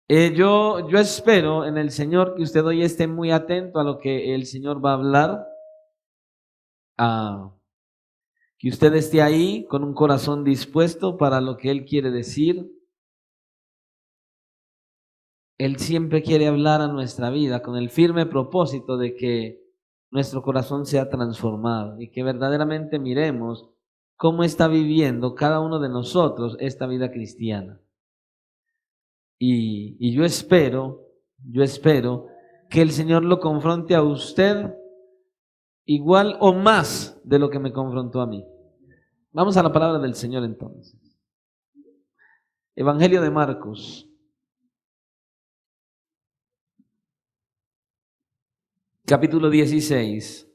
Yo espero en el Señor que usted hoy esté muy atento a lo que el Señor va a hablar, que usted esté ahí con un corazón dispuesto para lo que Él quiere decir. Él siempre quiere hablar a nuestra vida con el firme propósito de que nuestro corazón sea transformado y que verdaderamente miremos cómo está viviendo cada uno de nosotros esta vida cristiana. Y yo espero que el Señor lo confronte a usted igual o más de lo que me confrontó a mí. Vamos a la palabra del Señor entonces. Evangelio de Marcos, capítulo 16.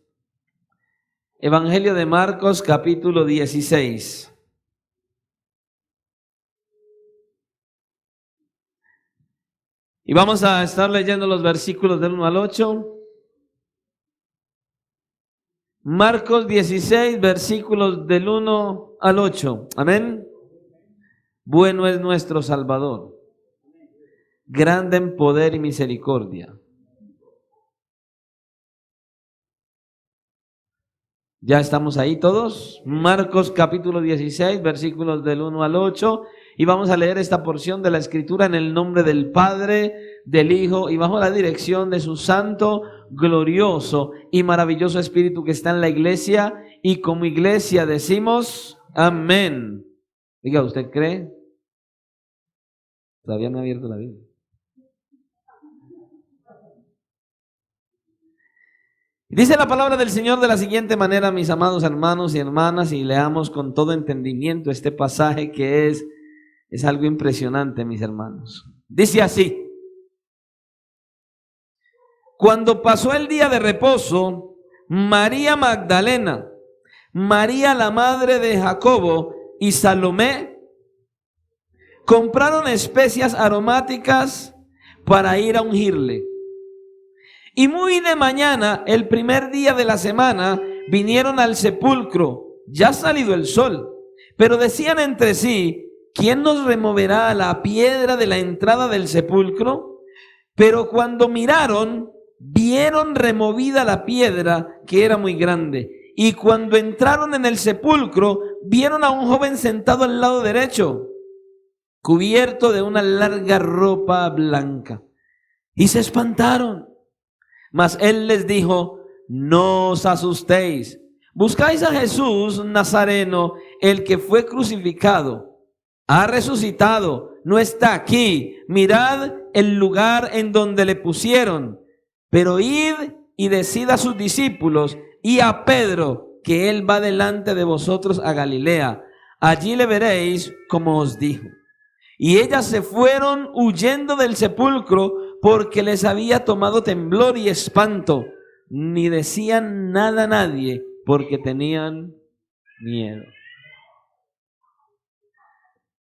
Evangelio de Marcos, capítulo 16. Y vamos a estar leyendo los versículos del 1 al 8. Marcos 16, versículos del 1 al 8. Amén. Bueno es nuestro Salvador, grande en poder y misericordia. ¿Ya estamos ahí todos? Marcos capítulo 16, versículos del 1 al 8. Y vamos a leer esta porción de la Escritura en el nombre del Padre, del Hijo y bajo la dirección de su santo, glorioso y maravilloso Espíritu que está en la iglesia. Y como iglesia decimos amén. Diga, ¿usted cree? Todavía no ha abierto la Biblia. Dice la palabra del Señor de la siguiente manera, mis amados hermanos y hermanas, y leamos con todo entendimiento este pasaje que es algo impresionante, mis hermanos. Dice así: cuando pasó el día de reposo, María Magdalena, María la madre de Jacobo y Salomé compraron especias aromáticas para ir a ungirle. Y muy de mañana, el primer día de la semana, vinieron al sepulcro, ya salido el sol, pero decían entre sí: ¿quién nos removerá la piedra de la entrada del sepulcro? Pero cuando miraron, vieron removida la piedra, que era muy grande. Y cuando entraron en el sepulcro, vieron a un joven sentado al lado derecho, cubierto de una larga ropa blanca, y se espantaron. Mas él les dijo: no os asustéis, buscáis a Jesús Nazareno, el que fue crucificado. Ha resucitado, no está aquí. Mirad el lugar en donde le pusieron. Pero id y decid a sus discípulos y a Pedro que él va delante de vosotros a Galilea. Allí le veréis como os dijo. Y ellas se fueron huyendo del sepulcro, porque les había tomado temblor y espanto. Ni decían nada a nadie, porque tenían miedo.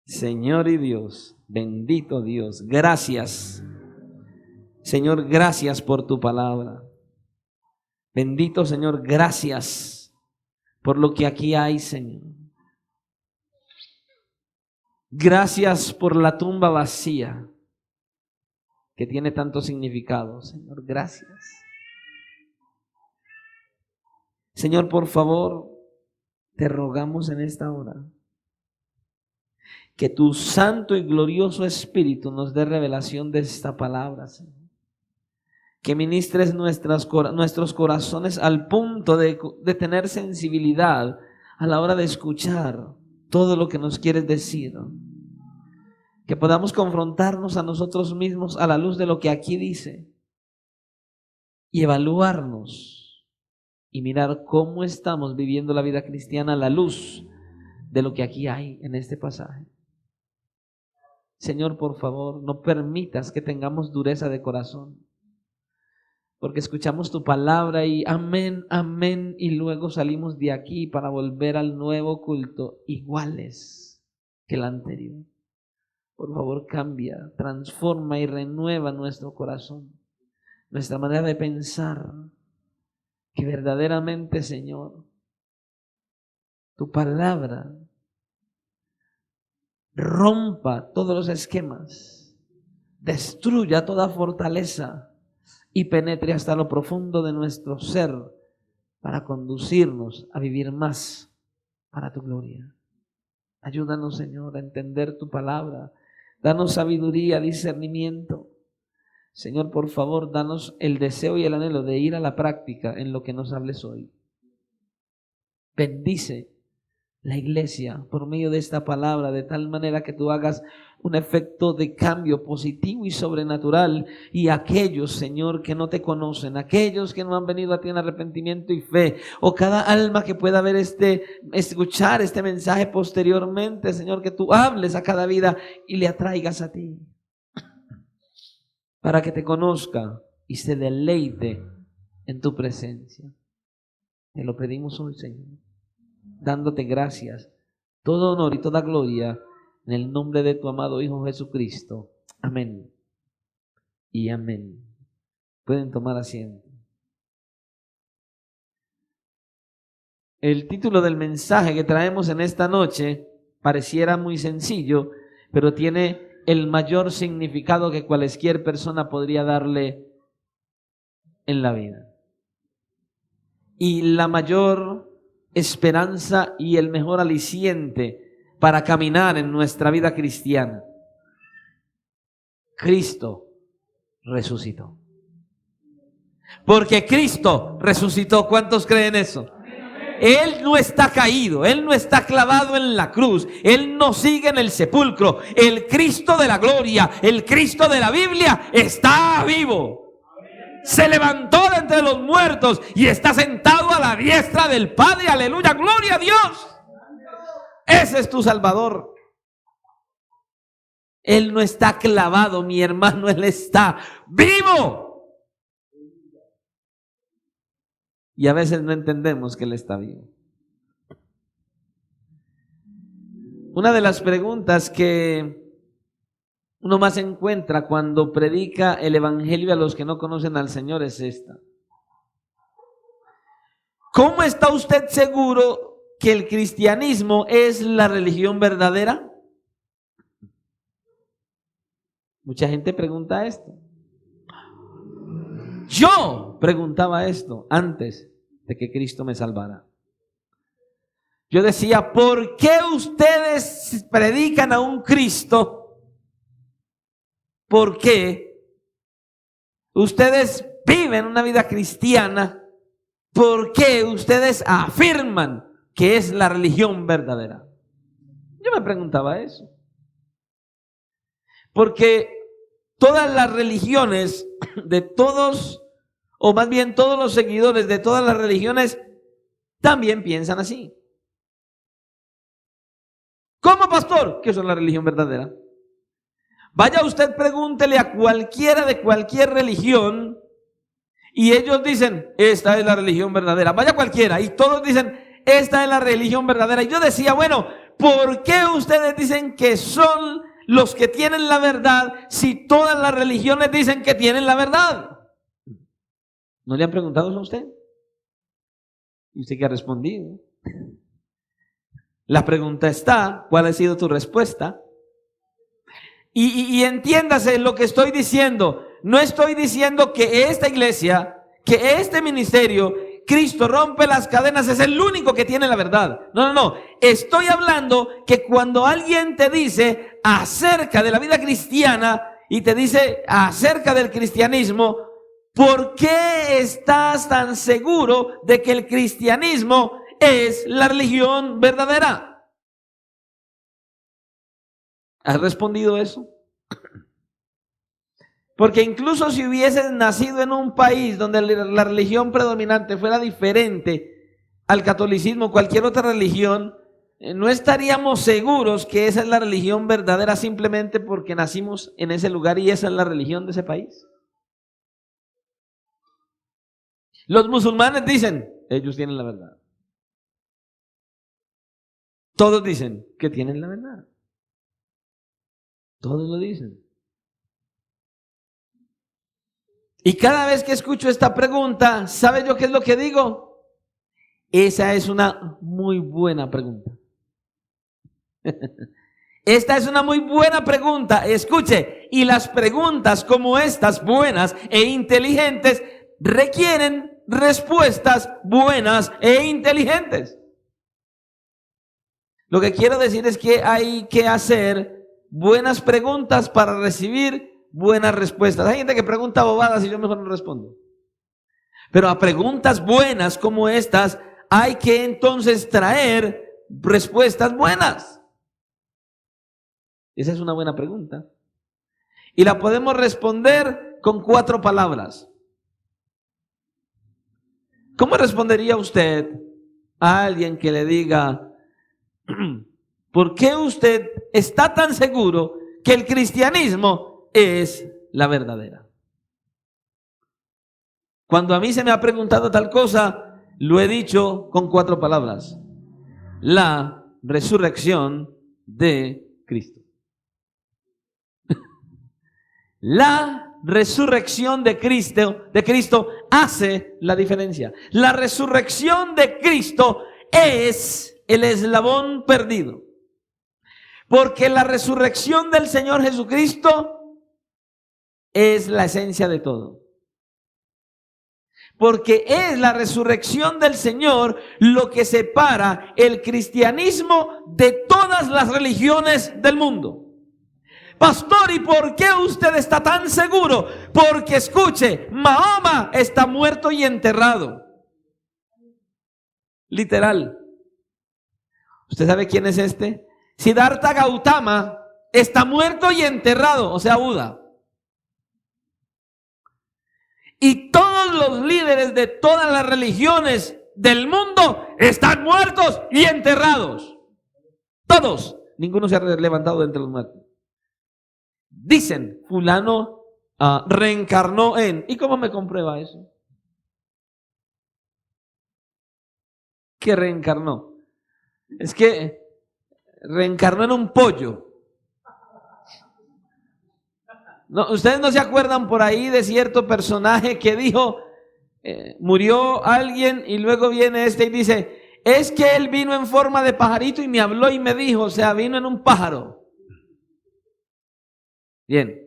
Señor y Dios, bendito Dios, gracias. Señor, gracias por tu palabra. Bendito Señor, gracias por lo que aquí hay, Señor. Gracias por la tumba vacía, que tiene tanto significado, Señor, gracias. Señor, por favor, te rogamos en esta hora que tu santo y glorioso Espíritu nos dé revelación de esta palabra, Señor. Que ministres nuestros corazones al punto de tener sensibilidad a la hora de escuchar todo lo que nos quieres decir. Que podamos confrontarnos a nosotros mismos a la luz de lo que aquí dice y evaluarnos y mirar cómo estamos viviendo la vida cristiana a la luz de lo que aquí hay en este pasaje. Señor, por favor, no permitas que tengamos dureza de corazón, porque escuchamos tu palabra y amén, amén, y luego salimos de aquí para volver al nuevo culto iguales que el anterior. Por favor, cambia, transforma y renueva nuestro corazón, nuestra manera de pensar, que verdaderamente, Señor, tu palabra rompa todos los esquemas destruya toda fortaleza y penetre hasta lo profundo de nuestro ser para conducirnos a vivir más para tu gloria. Ayúdanos, Señor, a entender tu palabra. Danos sabiduría, discernimiento. Señor, por favor, danos el deseo y el anhelo de ir a la práctica en lo que nos hables hoy. Bendice la iglesia por medio de esta palabra, de tal manera que tú hagas un efecto de cambio positivo y sobrenatural, y aquellos, Señor, que no te conocen, aquellos que no han venido a ti en arrepentimiento y fe, o cada alma que pueda ver escuchar este mensaje posteriormente, Señor, que tú hables a cada vida y le atraigas a ti, para que te conozca y se deleite en tu presencia. Te lo pedimos hoy, Señor, dándote gracias, todo honor y toda gloria en el nombre de tu amado Hijo Jesucristo. Amén y amén. Pueden tomar asiento. El título del mensaje que traemos en esta noche pareciera muy sencillo, pero tiene el mayor significado que cualquier persona podría darle en la vida. Y la mayor esperanza y el mejor aliciente para caminar en nuestra vida cristiana. Cristo resucitó. Porque Cristo resucitó. ¿Cuántos creen eso? Él no está caído, Él no está clavado en la cruz, Él no sigue en el sepulcro. El Cristo de la gloria, el Cristo de la Biblia está vivo. Se levantó de entre los muertos y está sentado a la diestra del Padre. Aleluya, gloria a Dios. Ese es tu Salvador. Él no está clavado, mi hermano, Él está vivo. Y a veces no entendemos que Él está vivo. Una de las preguntas que uno más encuentra cuando predica el evangelio a los que no conocen al Señor es esta: ¿cómo está usted seguro que el cristianismo es la religión verdadera? Mucha gente pregunta esto. Yo preguntaba esto antes de que Cristo me salvara. Yo decía, ¿por qué ustedes predican a un Cristo? ¿Por qué ustedes viven una vida cristiana? ¿Por qué ustedes afirman que es la religión verdadera? Yo me preguntaba eso. Porque todas las religiones de todos, o más bien todos los seguidores de todas las religiones, también piensan así. ¿Cómo, pastor? ¿Qué es la religión verdadera? Vaya usted, pregúntele a cualquiera de cualquier religión y ellos dicen, esta es la religión verdadera. Vaya cualquiera y todos dicen, esta es la religión verdadera. Y yo decía, bueno, ¿por qué ustedes dicen que son los que tienen la verdad si todas las religiones dicen que tienen la verdad? ¿No le han preguntado eso a usted? ¿Y usted qué ha respondido? La pregunta está, ¿cuál ha sido tu respuesta? Y entiéndase lo que estoy diciendo. No estoy diciendo que esta iglesia, que este ministerio, Cristo rompe las cadenas, es el único que tiene la verdad. No. Estoy hablando que cuando alguien te dice acerca de la vida cristiana y te dice acerca del cristianismo, ¿por qué estás tan seguro de que el cristianismo es la religión verdadera? ¿Has respondido eso? Porque incluso si hubieses nacido en un país donde la religión predominante fuera diferente al catolicismo, cualquier otra religión, no estaríamos seguros que esa es la religión verdadera simplemente porque nacimos en ese lugar y esa es la religión de ese país. Los musulmanes dicen, ellos tienen la verdad. Todos dicen que tienen la verdad. Todos lo dicen. Y cada vez que escucho esta pregunta, ¿sabe yo qué es lo que digo? Esa es una muy buena pregunta. Esta es una muy buena pregunta. Escuche, y las preguntas como estas, buenas e inteligentes, requieren respuestas buenas e inteligentes. Lo que quiero decir es que hay que hacer buenas preguntas para recibir buenas respuestas. Hay gente que pregunta bobadas y yo mejor no respondo. Pero a preguntas buenas como estas hay que entonces traer respuestas buenas. Esa es una buena pregunta. Y la podemos responder con 4 palabras. ¿Cómo respondería usted a alguien que le diga: ¿por qué usted está tan seguro que el cristianismo es la verdadera? Cuando a mí se me ha preguntado tal cosa, lo he dicho con 4 palabras: la resurrección de Cristo. La resurrección de Cristo hace la diferencia. La resurrección de Cristo es el eslabón perdido. Porque la resurrección del Señor Jesucristo es la esencia de todo. Porque es la resurrección del Señor lo que separa el cristianismo de todas las religiones del mundo. Pastor, ¿y por qué usted está tan seguro? Porque escuche, Mahoma está muerto y enterrado. Literal. ¿Usted sabe quién es este? Siddhartha Gautama está muerto y enterrado, o sea, Buda. Y todos los líderes de todas las religiones del mundo están muertos y enterrados. Todos. Ninguno se ha levantado de entre los muertos. Dicen, fulano reencarnó en... ¿Y cómo me comprueba eso? ¿Qué reencarnó? Es que reencarnó en un pollo. No, ¿ustedes no se acuerdan por ahí de cierto personaje que dijo, murió alguien y luego viene este y dice, es que él vino en forma de pajarito y me habló y me dijo, o sea, vino en un pájaro? Bien.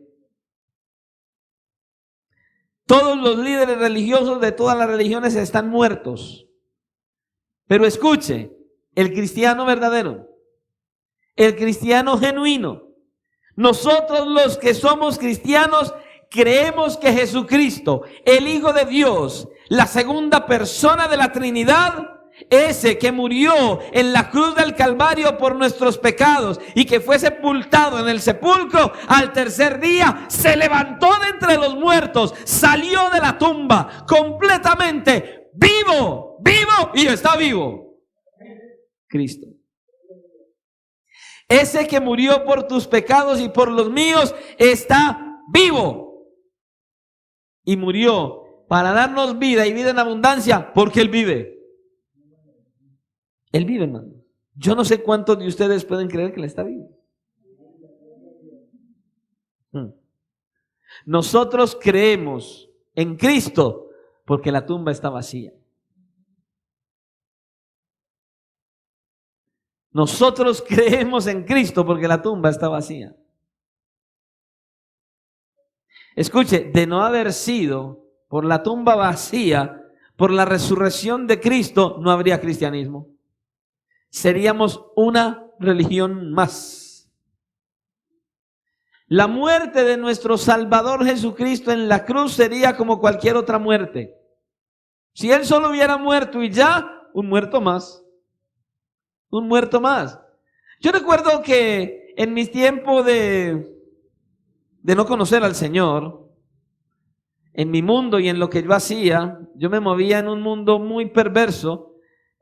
Todos los líderes religiosos de todas las religiones están muertos. Pero escuche, el cristiano verdadero, el cristiano genuino, nosotros los que somos cristianos creemos que Jesucristo, el Hijo de Dios, la segunda persona de la Trinidad, ese que murió en la cruz del Calvario por nuestros pecados y que fue sepultado en el sepulcro, al tercer día se levantó de entre los muertos, salió de la tumba completamente vivo, vivo y está vivo. Cristo. Ese que murió por tus pecados y por los míos está vivo. Y murió para darnos vida y vida en abundancia porque Él vive. Él vive, hermano. Yo no sé cuántos de ustedes pueden creer que Él está vivo. Nosotros creemos en Cristo porque la tumba está vacía. Nosotros creemos en Cristo porque la tumba está vacía. Escuche, de no haber sido por la tumba vacía, por la resurrección de Cristo, no habría cristianismo. Seríamos una religión más. La muerte de nuestro Salvador Jesucristo en la cruz sería como cualquier otra muerte. Si Él solo hubiera muerto y ya, un muerto más. Un muerto más. Yo recuerdo que en mis tiempos de no conocer al Señor, en mi mundo y en lo que yo hacía, yo me movía en un mundo muy perverso.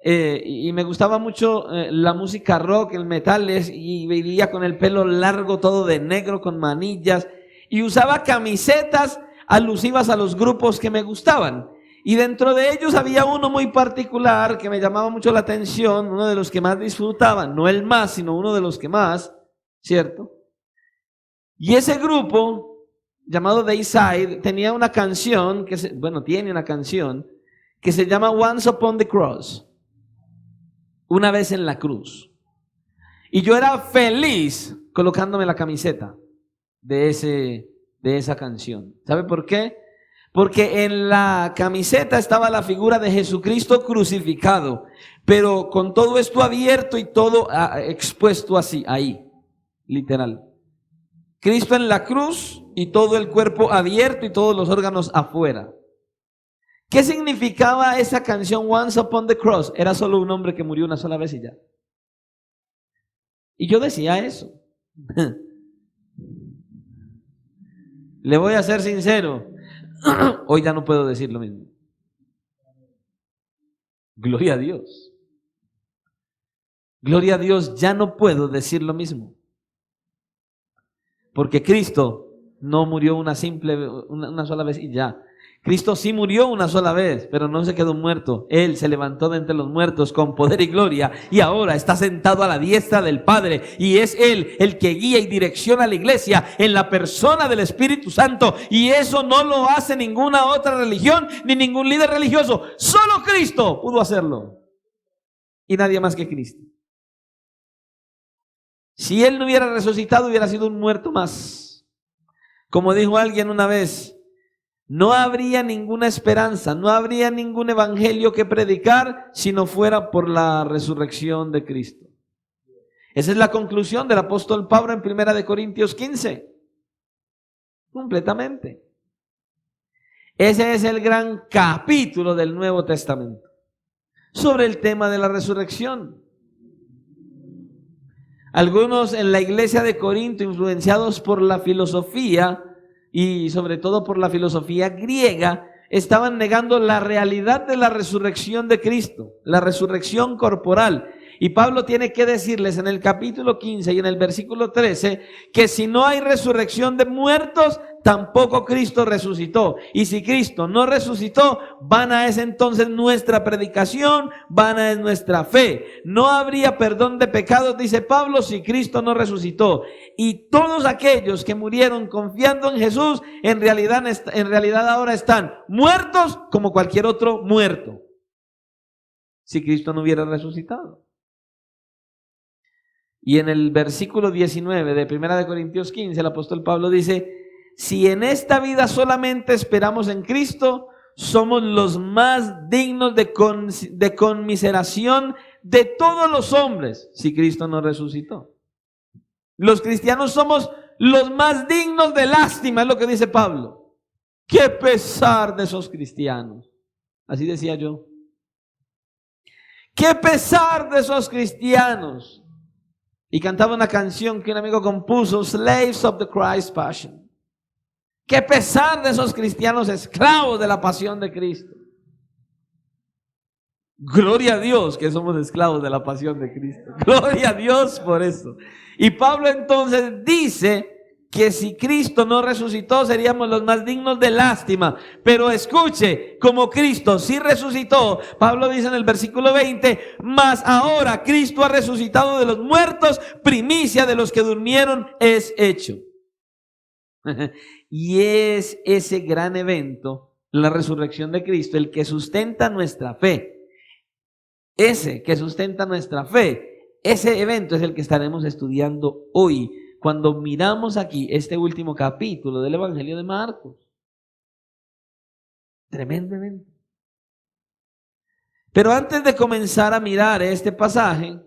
Y me gustaba mucho la música rock, el metal, y vivía con el pelo largo, todo de negro, con manillas, y usaba camisetas alusivas a los grupos que me gustaban. Y dentro de ellos había uno muy particular que me llamaba mucho la atención, uno de los que más disfrutaba, no el más, sino uno de los que más, ¿cierto? Y ese grupo, llamado Dayside, tenía una canción, tiene una canción, que se llama Once Upon the Cross. Una vez en la cruz. Y yo era feliz colocándome la camiseta de esa canción. ¿Sabe por qué? Porque en la camiseta estaba la figura de Jesucristo crucificado, pero con todo esto abierto y todo expuesto así, ahí, literal. Cristo en la cruz y todo el cuerpo abierto y todos los órganos afuera. ¿Qué significaba esa canción Once Upon the Cross? Era solo un hombre que murió una sola vez y ya. Y yo decía eso. Le voy a ser sincero. Hoy ya no puedo decir lo mismo. Gloria a Dios. Gloria a Dios, ya no puedo decir lo mismo. Porque Cristo no murió una sola vez y ya. Cristo sí murió una sola vez, pero no se quedó muerto. Él se levantó de entre los muertos con poder y gloria y ahora está sentado a la diestra del Padre. Y es Él el que guía y direcciona a la iglesia en la persona del Espíritu Santo. Y eso no lo hace ninguna otra religión ni ningún líder religioso. Solo Cristo pudo hacerlo. Y nadie más que Cristo. Si Él no hubiera resucitado, hubiera sido un muerto más. Como dijo alguien una vez, no habría ninguna esperanza, no habría ningún evangelio que predicar si no fuera por la resurrección de Cristo. Esa es la conclusión del apóstol Pablo en 1 Corintios 15. Completamente. Ese es el gran capítulo del Nuevo Testamento sobre el tema de la resurrección. Algunos en la iglesia de Corinto, influenciados por la filosofía y sobre todo por la filosofía griega, estaban negando la realidad de la resurrección de Cristo, la resurrección corporal. Y Pablo tiene que decirles en el capítulo 15 y en el versículo 13 que si no hay resurrección de muertos, tampoco Cristo resucitó. Y si Cristo no resucitó, vana es entonces nuestra predicación, vana es nuestra fe. No habría perdón de pecados, dice Pablo, si Cristo no resucitó. Y todos aquellos que murieron confiando en Jesús, en realidad ahora están muertos como cualquier otro muerto, si Cristo no hubiera resucitado. Y en el versículo 19 de 1 Corintios 15, el apóstol Pablo dice, si en esta vida solamente esperamos en Cristo, somos los más dignos de conmiseración de todos los hombres, si Cristo no resucitó. Los cristianos somos los más dignos de lástima, es lo que dice Pablo. ¡Qué pesar de esos cristianos! Así decía yo. ¡Qué pesar de esos cristianos! Y cantaba una canción que un amigo compuso, Slaves of the Christ Passion. ¡Qué pesar de esos cristianos esclavos de la pasión de Cristo! Gloria a Dios que somos esclavos de la pasión de Cristo. Gloria a Dios por eso. Y Pablo entonces dice que si Cristo no resucitó seríamos los más dignos de lástima. Pero escuche, como Cristo sí resucitó, Pablo dice en el versículo 20, mas ahora Cristo ha resucitado de los muertos, primicia de los que durmieron es hecho. Y es ese gran evento, la resurrección de Cristo, el que sustenta nuestra fe. Ese que sustenta nuestra fe, ese evento es el que estaremos estudiando hoy, cuando miramos aquí este último capítulo del Evangelio de Marcos. Tremendamente. Pero antes de comenzar a mirar este pasaje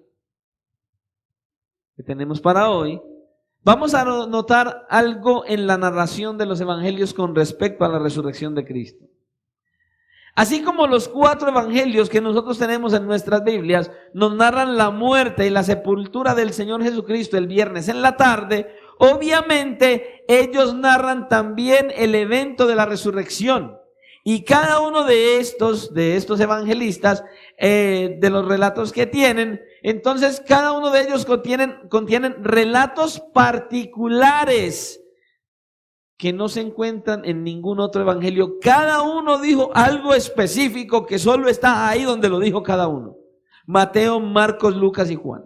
que tenemos para hoy, vamos a notar algo en la narración de los evangelios con respecto a la resurrección de Cristo. Así como los 4 evangelios que nosotros tenemos en nuestras Biblias nos narran la muerte y la sepultura del Señor Jesucristo el viernes en la tarde, obviamente ellos narran también el evento de la resurrección. Y cada uno de estos evangelistas, de los relatos que tienen, entonces cada uno de ellos contienen relatos particulares que no se encuentran en ningún otro evangelio. Cada uno dijo algo específico que solo está ahí donde lo dijo cada uno. Mateo, Marcos, Lucas y Juan.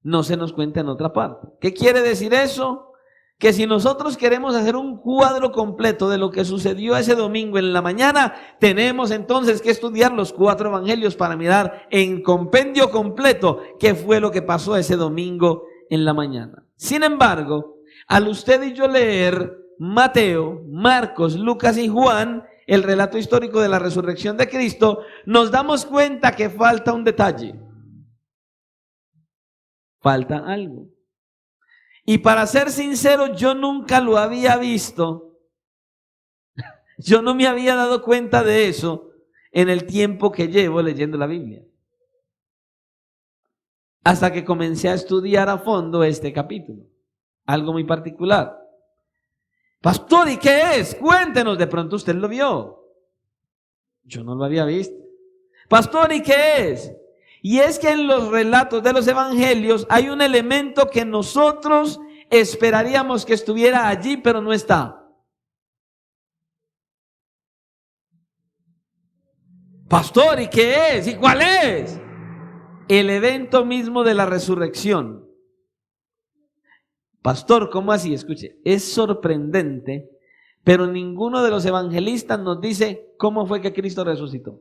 No se nos cuenta en otra parte. ¿Qué quiere decir eso? que si nosotros queremos hacer un cuadro completo de lo que sucedió ese domingo en la mañana, tenemos entonces que estudiar los 4 evangelios para mirar en compendio completo qué fue lo que pasó ese domingo en la mañana. Sin embargo, al usted y yo leer Mateo, Marcos, Lucas y Juan, el relato histórico de la resurrección de Cristo, nos damos cuenta que falta un detalle. Falta algo. Y para ser sincero, yo nunca lo había visto. Yo no me había dado cuenta de eso en el tiempo que llevo leyendo la Biblia. Hasta que comencé a estudiar a fondo este capítulo. Algo muy particular. Pastor, ¿y qué es? Cuéntenos, de pronto usted lo vio. Yo no lo había visto. Pastor, ¿y qué es? Y es que en los relatos de los evangelios hay un elemento que nosotros esperaríamos que estuviera allí, pero no está. Pastor, ¿y qué es? ¿Y cuál es? El evento mismo de la resurrección. Pastor, ¿cómo así? Escuche, es sorprendente, pero ninguno de los evangelistas nos dice cómo fue que Cristo resucitó.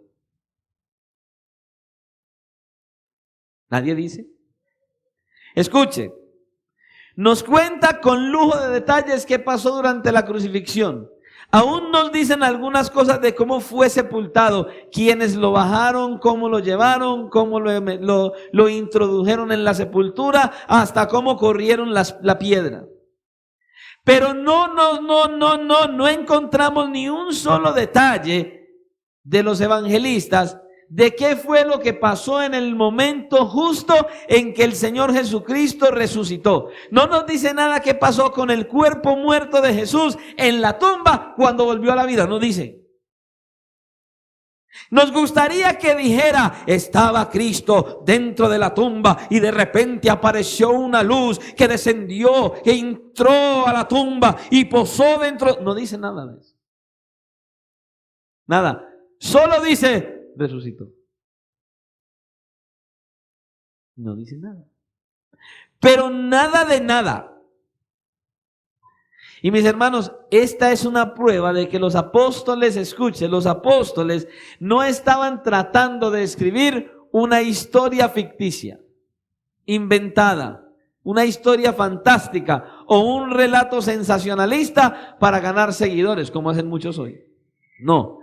¿Nadie dice? Escuche, nos cuenta con lujo de detalles qué pasó durante la crucifixión. Aún nos dicen algunas cosas de cómo fue sepultado, quiénes lo bajaron, cómo lo llevaron, cómo lo introdujeron en la sepultura, hasta cómo corrieron la piedra. Pero no encontramos ni un solo detalle de los evangelistas de qué fue lo que pasó en el momento justo en que el Señor Jesucristo resucitó. No nos dice nada qué pasó con el cuerpo muerto de Jesús en la tumba cuando volvió a la vida, no dice. Nos gustaría que dijera, estaba Cristo dentro de la tumba y de repente apareció una luz que descendió, que entró a la tumba y posó dentro. No dice nada de eso. Nada. Solo dice, resucitó. No dice nada. Pero nada de nada. Y mis hermanos, esta es una prueba de que los apóstoles, escuchen, los apóstoles no estaban tratando de escribir una historia ficticia, inventada, una historia fantástica o un relato sensacionalista para ganar seguidores, como hacen muchos hoy. No.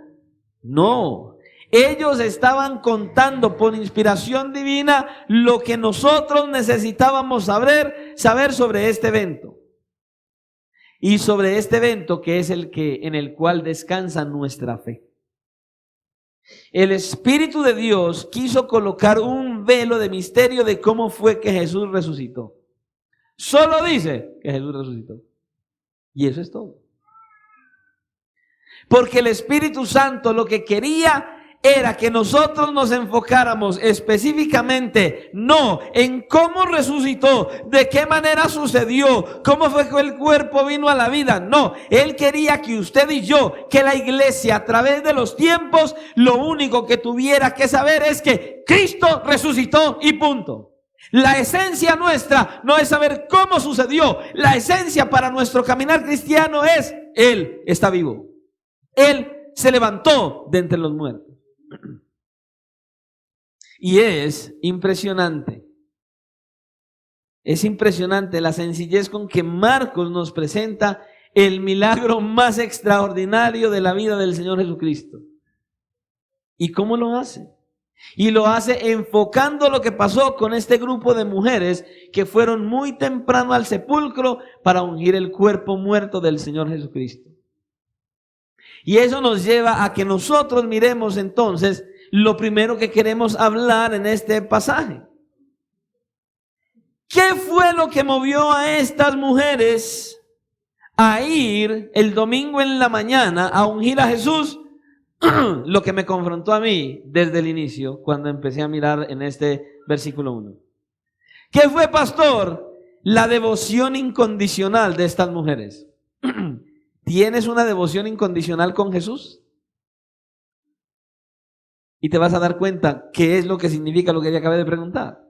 Ellos estaban contando por inspiración divina lo que nosotros necesitábamos saber sobre este evento. Y sobre este evento que es en el cual descansa nuestra fe. El Espíritu de Dios quiso colocar un velo de misterio de cómo fue que Jesús resucitó. Solo dice que Jesús resucitó. Y eso es todo. Porque el Espíritu Santo lo que quería era que nosotros nos enfocáramos específicamente, no en cómo resucitó, de qué manera sucedió, cómo fue que el cuerpo vino a la vida. No, Él quería que usted y yo, que la iglesia a través de los tiempos, lo único que tuviera que saber es que Cristo resucitó y punto. La esencia nuestra no es saber cómo sucedió. La esencia para nuestro caminar cristiano es, Él está vivo. Él se levantó de entre los muertos. Y es impresionante la sencillez con que Marcos nos presenta el milagro más extraordinario de la vida del Señor Jesucristo. ¿Y cómo lo hace? Y lo hace enfocando lo que pasó con este grupo de mujeres que fueron muy temprano al sepulcro para ungir el cuerpo muerto del Señor Jesucristo. Y eso nos lleva a que nosotros miremos entonces lo primero que queremos hablar en este pasaje. ¿Qué fue lo que movió a estas mujeres a ir el domingo en la mañana a ungir a Jesús? Lo que me confrontó a mí desde el inicio, cuando empecé a mirar en este versículo 1. ¿Qué fue, pastor? La devoción incondicional de estas mujeres. ¿Tienes una devoción incondicional con Jesús? Y te vas a dar cuenta qué es lo que significa lo que te acabé de preguntar.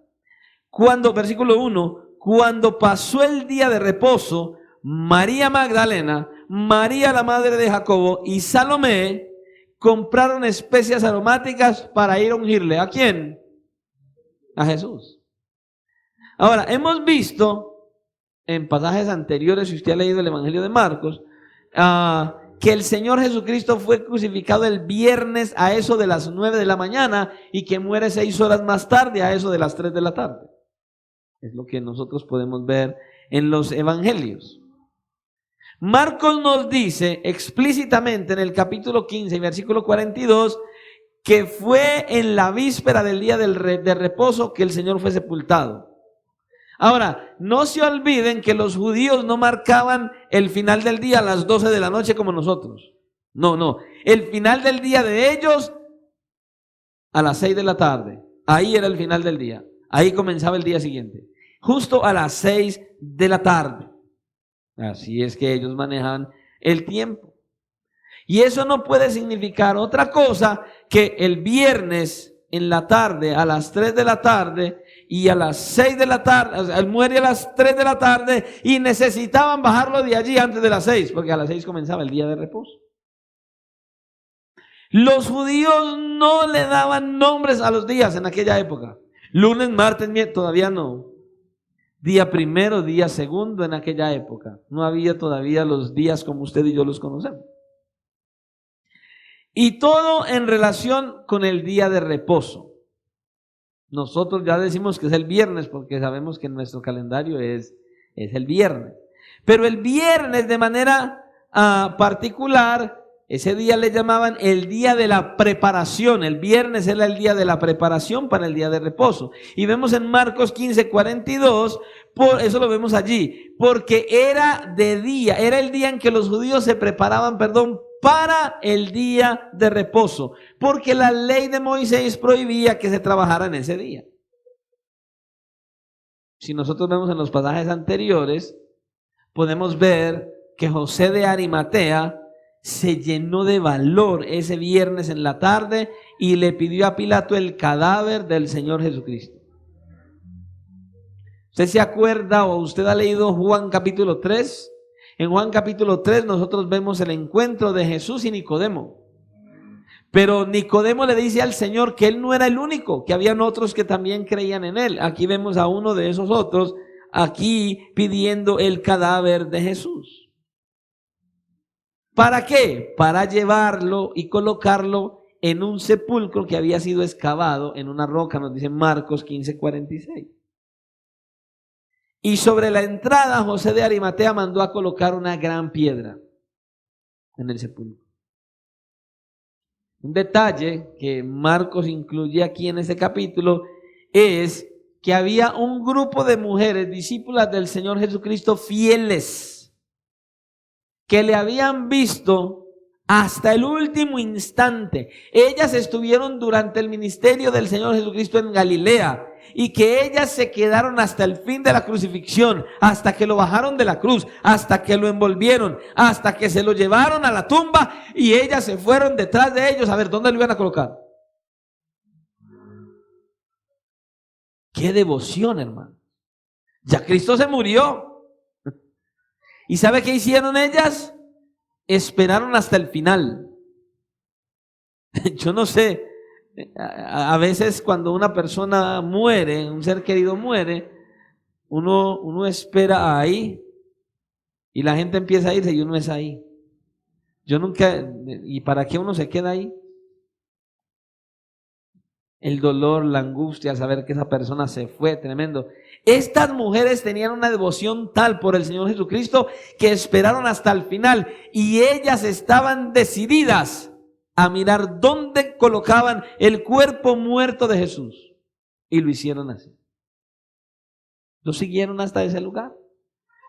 Versículo 1, cuando pasó el día de reposo, María Magdalena, María la madre de Jacobo y Salomé compraron especias aromáticas para ir a ungirle. ¿A quién? A Jesús. Ahora, hemos visto en pasajes anteriores, si usted ha leído el Evangelio de Marcos, que el Señor Jesucristo fue crucificado el viernes a eso de las 9 de la mañana y que muere 6 horas más tarde a eso de las 3 de la tarde. Es lo que nosotros podemos ver en los Evangelios. Marcos nos dice explícitamente en el capítulo 15, versículo 42, que fue en la víspera del día de reposo que el Señor fue sepultado. Ahora, no se olviden que los judíos no marcaban el final del día a las 12 de la noche como nosotros. No. El final del día de ellos a las 6 de la tarde. Ahí era el final del día. Ahí comenzaba el día siguiente. Justo a las 6 de la tarde. Así es que ellos manejaban el tiempo. Y eso no puede significar otra cosa que el viernes en la tarde, a las 3 de la tarde y a las 6 de la tarde, o sea, él muere a las 3 de la tarde y necesitaban bajarlo de allí antes de las 6, porque a las 6 comenzaba el día de reposo. Los judíos no le daban nombres a los días en aquella época. Lunes, martes, miércoles, todavía no. Día primero, día segundo en aquella época. No había todavía los días como usted y yo los conocemos. Y todo en relación con el día de reposo. Nosotros ya decimos que es el viernes porque sabemos que en nuestro calendario es el viernes. Pero el viernes de manera particular, ese día le llamaban el día de la preparación. El viernes era el día de la preparación para el día de reposo. Y vemos en Marcos 15, 42, por eso lo vemos allí, porque era de día, era el día en que los judíos se preparaban, para el día de reposo, porque la ley de Moisés prohibía que se trabajara en ese día. Si nosotros vemos en los pasajes anteriores, podemos ver que José de Arimatea se llenó de valor ese viernes en la tarde y le pidió a Pilato el cadáver del Señor Jesucristo. ¿Usted se acuerda o usted ha leído Juan capítulo 3? En Juan capítulo 3 nosotros vemos el encuentro de Jesús y Nicodemo. Pero Nicodemo le dice al Señor que él no era el único, que habían otros que también creían en él. Aquí vemos a uno de esos otros aquí pidiendo el cadáver de Jesús. ¿Para qué? Para llevarlo y colocarlo en un sepulcro que había sido excavado en una roca, nos dice Marcos 15, 46. Y sobre la entrada José de Arimatea mandó a colocar una gran piedra en el sepulcro. Un detalle que Marcos incluye aquí en este capítulo es que había un grupo de mujeres, discípulas del Señor Jesucristo, fieles, que le habían visto hasta el último instante. Ellas estuvieron durante el ministerio del Señor Jesucristo en Galilea y que ellas se quedaron hasta el fin de la crucifixión, hasta que lo bajaron de la cruz, hasta que lo envolvieron, hasta que se lo llevaron a la tumba y ellas se fueron detrás de ellos a ver dónde lo iban a colocar. ¡Qué devoción, hermano! Ya Cristo se murió. ¿Y sabe qué hicieron ellas? Esperaron hasta el final. Yo no sé, a veces cuando una persona muere, un ser querido muere, uno espera ahí y la gente empieza a irse y uno es ahí. Yo nunca, ¿y para qué uno se queda ahí? El dolor, la angustia, saber que esa persona se fue, tremendo. Estas mujeres tenían una devoción tal por el Señor Jesucristo que esperaron hasta el final y ellas estaban decididas a mirar dónde colocaban el cuerpo muerto de Jesús. Y lo hicieron así. Lo siguieron hasta ese lugar.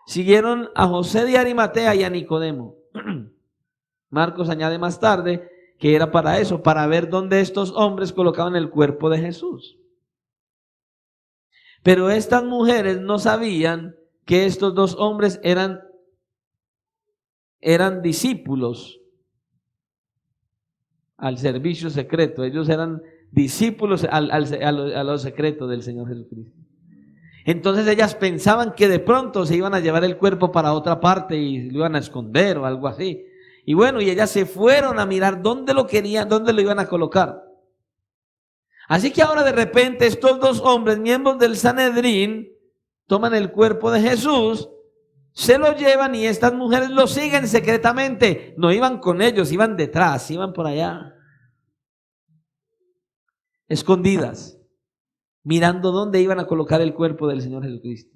Siguieron a José de Arimatea y a Nicodemo. Marcos añade más tarde que era para eso, para ver dónde estos hombres colocaban el cuerpo de Jesús. Pero estas mujeres no sabían que estos dos hombres eran discípulos al servicio secreto. Ellos eran discípulos a los secretos del Señor Jesucristo. Entonces ellas pensaban que de pronto se iban a llevar el cuerpo para otra parte y lo iban a esconder o algo así. Y bueno, y ellas se fueron a mirar dónde lo querían, dónde lo iban a colocar. Así que ahora de repente estos dos hombres, miembros del Sanedrín, toman el cuerpo de Jesús, se lo llevan y estas mujeres lo siguen secretamente. No iban con ellos, iban detrás, iban por allá, escondidas, mirando dónde iban a colocar el cuerpo del Señor Jesucristo.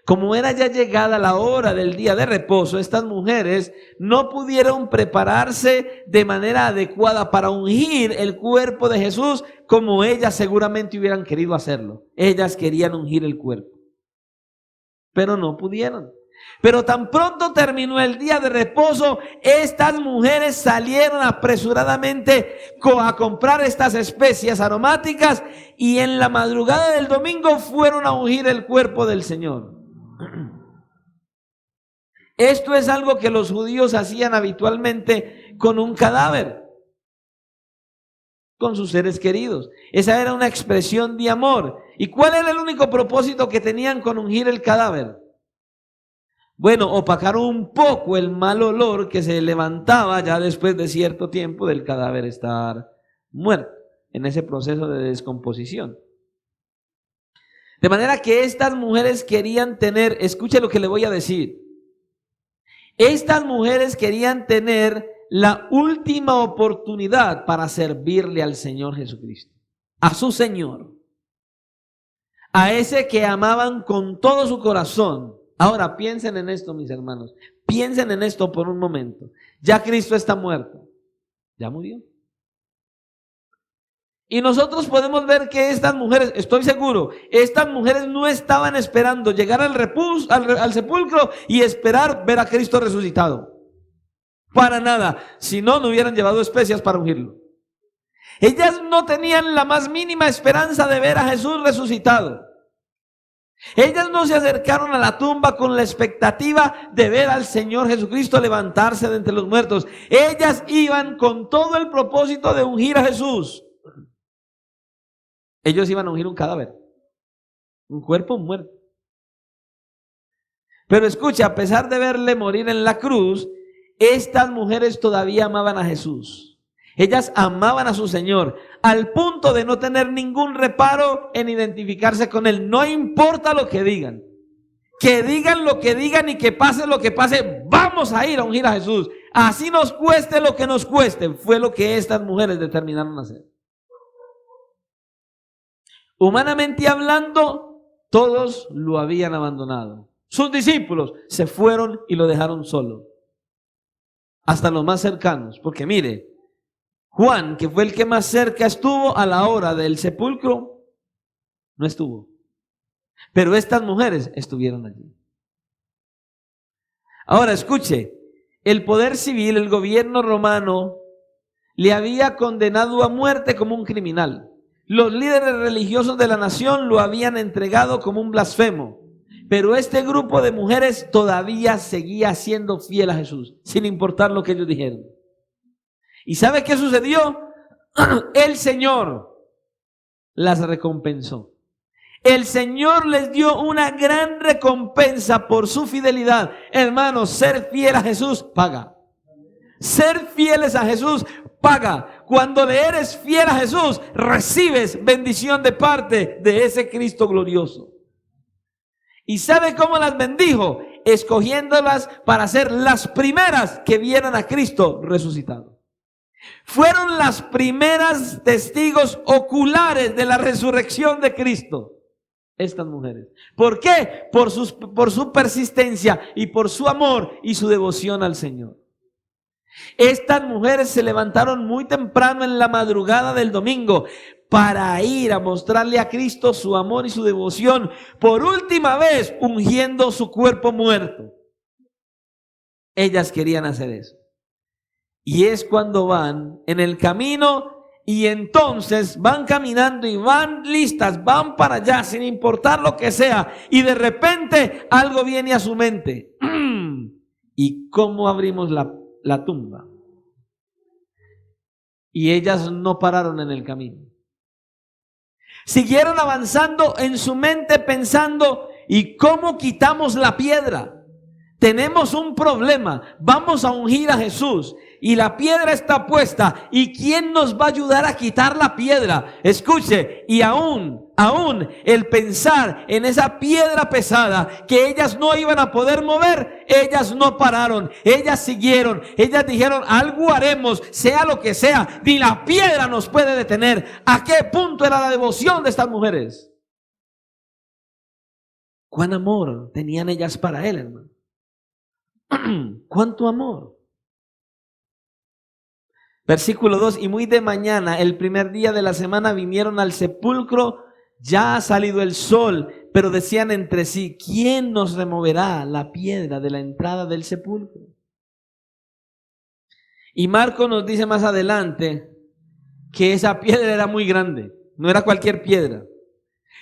Como era ya llegada la hora del día de reposo, estas mujeres no pudieron prepararse de manera adecuada para ungir el cuerpo de Jesús como ellas seguramente hubieran querido hacerlo. Ellas querían ungir el cuerpo, pero no pudieron. Pero tan pronto terminó el día de reposo, estas mujeres salieron apresuradamente a comprar estas especias aromáticas y en la madrugada del domingo fueron a ungir el cuerpo del Señor. Esto es algo que los judíos hacían habitualmente con un cadáver, con sus seres queridos. Esa era una expresión de amor. ¿Y cuál era el único propósito que tenían con ungir el cadáver? Bueno, opacar un poco el mal olor que se levantaba ya después de cierto tiempo del cadáver estar muerto, en ese proceso de descomposición. De manera que estas mujeres querían tener, escuche lo que le voy a decir, estas mujeres querían tener la última oportunidad para servirle al Señor Jesucristo, a su Señor, a ese que amaban con todo su corazón. Ahora piensen en esto, mis hermanos, piensen en esto por un momento. Ya Cristo está muerto, ya murió. Y nosotros podemos ver que estas mujeres, estoy seguro, estas mujeres no estaban esperando llegar al sepulcro y esperar ver a Cristo resucitado. Para nada, si no, no hubieran llevado especias para ungirlo. Ellas no tenían la más mínima esperanza de ver a Jesús resucitado. Ellas no se acercaron a la tumba con la expectativa de ver al Señor Jesucristo levantarse de entre los muertos. Ellas iban con todo el propósito de ungir a Jesús. Ellos iban a ungir un cadáver, un cuerpo muerto. Pero escucha, a pesar de verle morir en la cruz, estas mujeres todavía amaban a Jesús. Ellas amaban a su Señor, al punto de no tener ningún reparo en identificarse con Él. No importa lo que digan lo que digan y que pase lo que pase, vamos a ir a ungir a Jesús. Así nos cueste lo que nos cueste, fue lo que estas mujeres determinaron hacer. Humanamente hablando, todos lo habían abandonado. Sus discípulos se fueron y lo dejaron solo. Hasta los más cercanos. Porque mire, Juan, que fue el que más cerca estuvo a la hora del sepulcro, no estuvo. Pero estas mujeres estuvieron allí. Ahora escuche, el poder civil, el gobierno romano, le había condenado a muerte como un criminal. Los líderes religiosos de la nación lo habían entregado como un blasfemo. Pero este grupo de mujeres todavía seguía siendo fiel a Jesús, sin importar lo que ellos dijeron. ¿Y sabe qué sucedió? El Señor las recompensó. El Señor les dio una gran recompensa por su fidelidad. Hermanos, ser fiel a Jesús paga. Ser fieles a Jesús paga. Cuando le eres fiel a Jesús, recibes bendición de parte de ese Cristo glorioso. ¿Y sabe cómo las bendijo? Escogiéndolas para ser las primeras que vieran a Cristo resucitado. Fueron las primeras testigos oculares de la resurrección de Cristo. Estas mujeres. ¿Por qué? Por su persistencia y por su amor y su devoción al Señor. Estas mujeres se levantaron muy temprano en la madrugada del domingo para ir a mostrarle a Cristo su amor y su devoción, por última vez ungiendo su cuerpo muerto. Ellas querían hacer eso. Y es cuando van en el camino y entonces van caminando y van listas, van para allá sin importar lo que sea, y de repente algo viene a su mente. ¿Y cómo abrimos la tumba? Y ellas no pararon en el camino. Siguieron avanzando en su mente pensando, ¿y cómo quitamos la piedra? Tenemos un problema, vamos a ungir a Jesús y la piedra está puesta. ¿Y quién nos va a ayudar a quitar la piedra? Escuche, y aún el pensar en esa piedra pesada que ellas no iban a poder mover, ellas no pararon, ellas siguieron, ellas dijeron, algo haremos, sea lo que sea, ni la piedra nos puede detener. ¿A qué punto era la devoción de estas mujeres? ¿Cuán amor tenían ellas para él, hermano? ¿Cuánto amor? Versículo 2, y muy de mañana, el primer día de la semana, vinieron al sepulcro, ya ha salido el sol, pero decían entre sí, ¿quién nos removerá la piedra de la entrada del sepulcro? Y Marco nos dice más adelante que esa piedra era muy grande, no era cualquier piedra.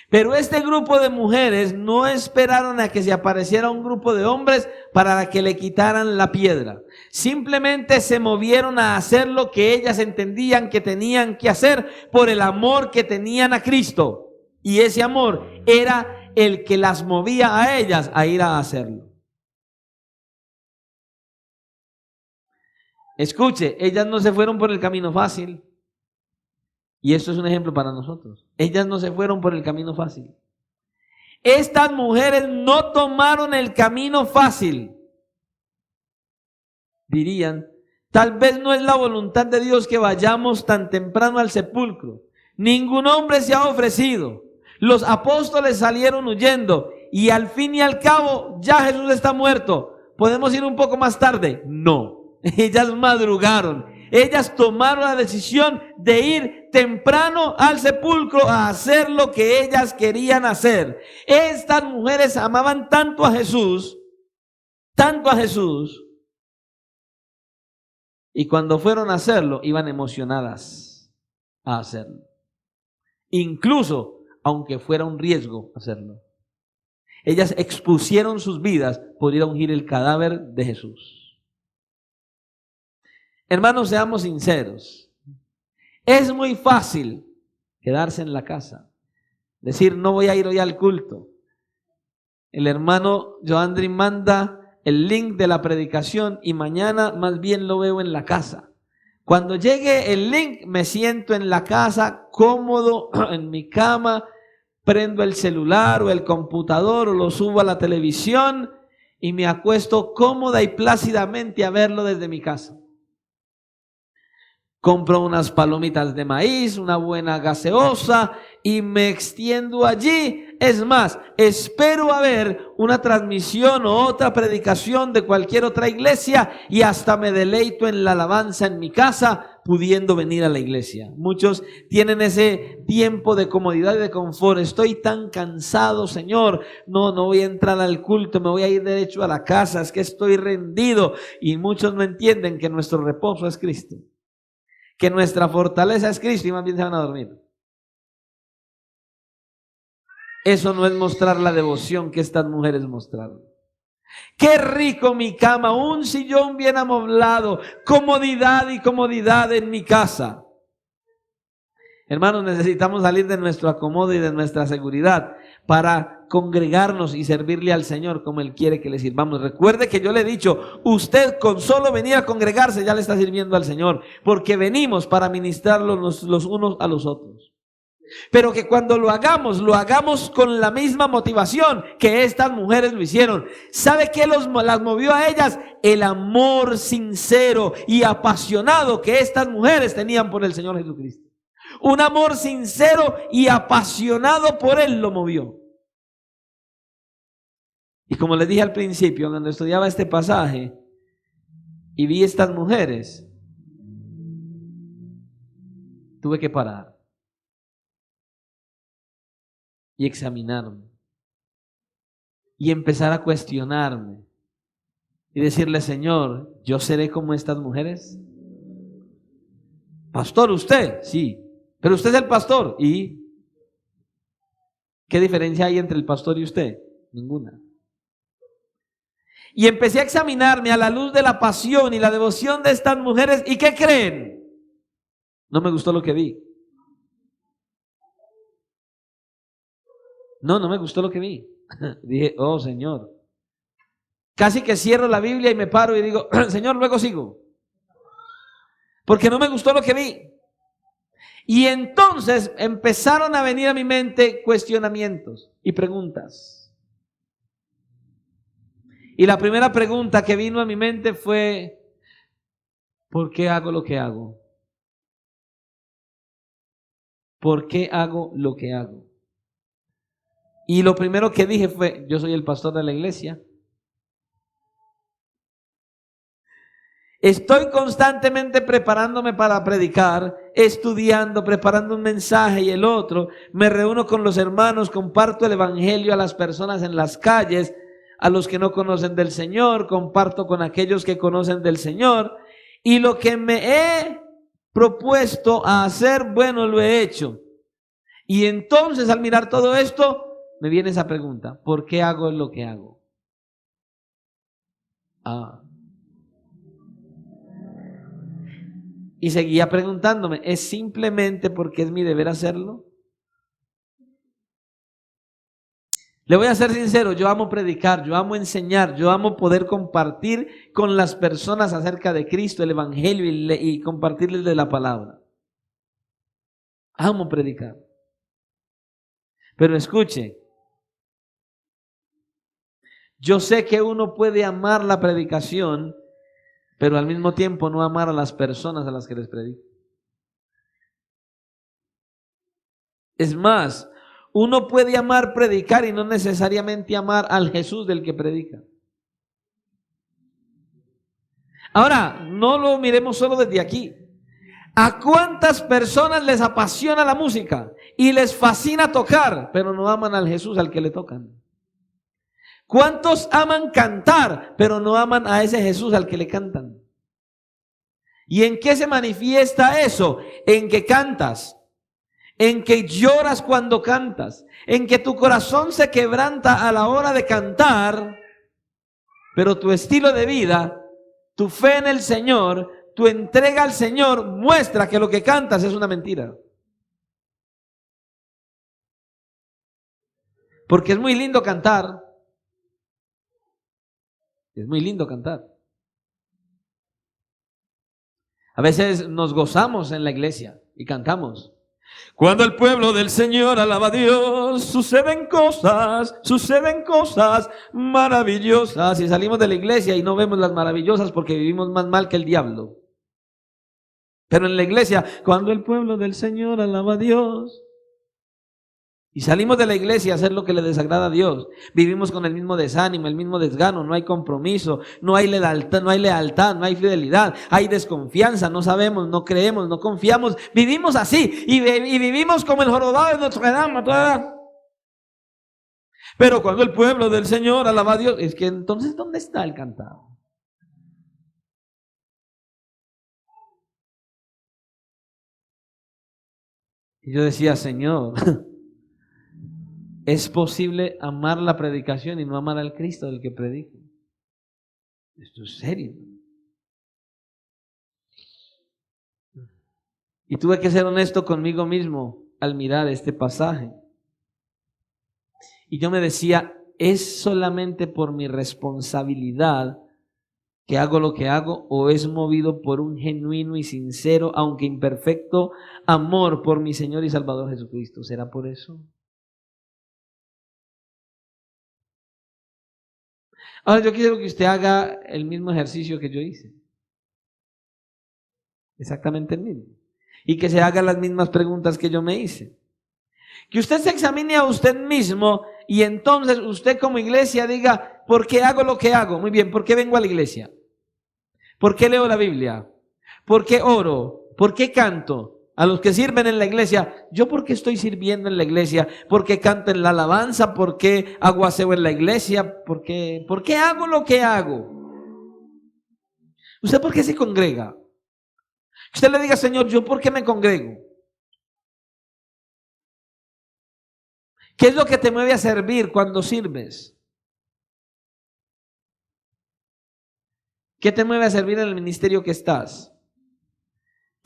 Pero este grupo de mujeres no esperaron a que se apareciera un grupo de hombres para que le quitaran la piedra. Simplemente se movieron a hacer lo que ellas entendían que tenían que hacer por el amor que tenían a Cristo. Y ese amor era el que las movía a ellas a ir a hacerlo. Escuche, ellas no se fueron por el camino fácil. Y esto es un ejemplo para nosotros. Ellas no se fueron por el camino fácil. Estas mujeres no tomaron el camino fácil. Dirían, tal vez no es la voluntad de Dios que vayamos tan temprano al sepulcro. Ningún hombre se ha ofrecido. Los apóstoles salieron huyendo y al fin y al cabo ya Jesús está muerto. ¿Podemos ir un poco más tarde? No. Ellas madrugaron. Ellas tomaron la decisión de ir temprano al sepulcro a hacer lo que ellas querían hacer. Estas mujeres amaban tanto a Jesús, y cuando fueron a hacerlo, iban emocionadas a hacerlo. Incluso, aunque fuera un riesgo hacerlo. Ellas expusieron sus vidas por ir a ungir el cadáver de Jesús. Hermanos, seamos sinceros. Es muy fácil quedarse en la casa. Decir, no voy a ir hoy al culto. El hermano Joandri manda el link de la predicación y mañana más bien lo veo en la casa. Cuando llegue el link, me siento en la casa, cómodo, en mi cama, prendo el celular o el computador o lo subo a la televisión y me acuesto cómoda y plácidamente a verlo desde mi casa. Compro unas palomitas de maíz, una buena gaseosa y me extiendo allí. Es más, espero a ver una transmisión o otra predicación de cualquier otra iglesia y hasta me deleito en la alabanza en mi casa, pudiendo venir a la iglesia. Muchos tienen ese tiempo de comodidad y de confort. Estoy tan cansado, Señor, no voy a entrar al culto, me voy a ir derecho a la casa, es que estoy rendido. Y muchos no entienden que nuestro reposo es Cristo, que nuestra fortaleza es Cristo y más bien se van a dormir. Eso no es mostrar la devoción que estas mujeres mostraron. Qué rico mi cama, un sillón bien amoblado, comodidad y comodidad en mi casa. Hermanos, necesitamos salir de nuestro acomodo y de nuestra seguridad para congregarnos y servirle al Señor como Él quiere que le sirvamos. Recuerde que yo le he dicho, usted con solo venir a congregarse ya le está sirviendo al Señor, porque venimos para ministrarlos los unos a los otros. Pero que cuando lo hagamos con la misma motivación que estas mujeres lo hicieron. ¿Sabe qué las movió a ellas? El amor sincero y apasionado que estas mujeres tenían por el Señor Jesucristo. Un amor sincero y apasionado por Él lo movió. Y como les dije al principio, cuando estudiaba este pasaje y vi estas mujeres, tuve que parar y examinarme y empezar a cuestionarme y decirle, Señor, ¿yo seré como estas mujeres? Pastor, ¿usted? Sí, pero usted es el pastor. ¿Y qué diferencia hay entre el pastor y usted? Ninguna. Y empecé a examinarme a la luz de la pasión y la devoción de estas mujeres. ¿Y qué creen? No me gustó lo que vi. No, no me gustó lo que vi. Dije, oh Señor. Casi que cierro la Biblia y me paro y digo, Señor, luego sigo. Porque no me gustó lo que vi. Y entonces empezaron a venir a mi mente cuestionamientos y preguntas. Y la primera pregunta que vino a mi mente fue, ¿por qué hago lo que hago? ¿Por qué hago lo que hago? Y lo primero que dije fue, yo soy el pastor de la iglesia. Estoy constantemente preparándome para predicar, estudiando, preparando un mensaje y el otro. Me reúno con los hermanos, comparto el evangelio a las personas en las calles, a los que no conocen del Señor, comparto con aquellos que conocen del Señor. Y lo que me he propuesto a hacer, bueno, lo he hecho. Y entonces al mirar todo esto, me viene esa pregunta, ¿por qué hago lo que hago? Y seguía preguntándome, ¿es simplemente porque es mi deber hacerlo? Le voy a ser sincero, yo amo predicar, yo amo enseñar, yo amo poder compartir con las personas acerca de Cristo, el evangelio y compartirles de la palabra. Amo predicar. Pero escuche, yo sé que uno puede amar la predicación, pero al mismo tiempo no amar a las personas a las que les predico. Es más, uno puede amar predicar y no necesariamente amar al Jesús del que predica. Ahora, no lo miremos solo desde aquí. ¿A cuántas personas les apasiona la música y les fascina tocar, pero no aman al Jesús al que le tocan? ¿Cuántos aman cantar, pero no aman a ese Jesús al que le cantan? ¿Y en qué se manifiesta eso? En que cantas, en que lloras cuando cantas, en que tu corazón se quebranta a la hora de cantar, pero tu estilo de vida, tu fe en el Señor, tu entrega al Señor muestra que lo que cantas es una mentira. Porque es muy lindo cantar. Es muy lindo cantar. A veces nos gozamos en la iglesia y cantamos. Cuando el pueblo del Señor alaba a Dios, suceden cosas maravillosas. Y salimos de la iglesia y no vemos las maravillosas porque vivimos más mal que el diablo. Pero en la iglesia, cuando el pueblo del Señor alaba a Dios, y salimos de la iglesia a hacer lo que le desagrada a Dios, vivimos con el mismo desánimo, el mismo desgano, no hay compromiso, no hay lealtad, no hay fidelidad, hay desconfianza, no sabemos, no creemos, no confiamos, vivimos así y vivimos como el jorobado de Notre Dame. Pero cuando el pueblo del Señor alaba a Dios, es que entonces ¿dónde está el cantado? Y yo decía, Señor, ¿es posible amar la predicación y no amar al Cristo del que predico? Esto es serio. Y tuve que ser honesto conmigo mismo al mirar este pasaje. Y yo me decía, ¿es solamente por mi responsabilidad que hago lo que hago o es movido por un genuino y sincero, aunque imperfecto, amor por mi Señor y Salvador Jesucristo? ¿Será por eso? Ahora yo quiero que usted haga el mismo ejercicio que yo hice. Exactamente el mismo. Y que se haga las mismas preguntas que yo me hice. Que usted se examine a usted mismo y entonces usted como iglesia diga, ¿por qué hago lo que hago? Muy bien, ¿por qué vengo a la iglesia? ¿Por qué leo la Biblia? ¿Por qué oro? ¿Por qué canto? A los que sirven en la iglesia, ¿yo por qué estoy sirviendo en la iglesia? ¿Por qué canto en la alabanza? ¿Por qué hago aseo en la iglesia? ¿Por qué hago lo que hago? ¿Usted por qué se congrega? Usted le diga, Señor, ¿yo por qué me congrego? ¿Qué es lo que te mueve a servir cuando sirves? ¿Qué te mueve a servir en el ministerio que estás?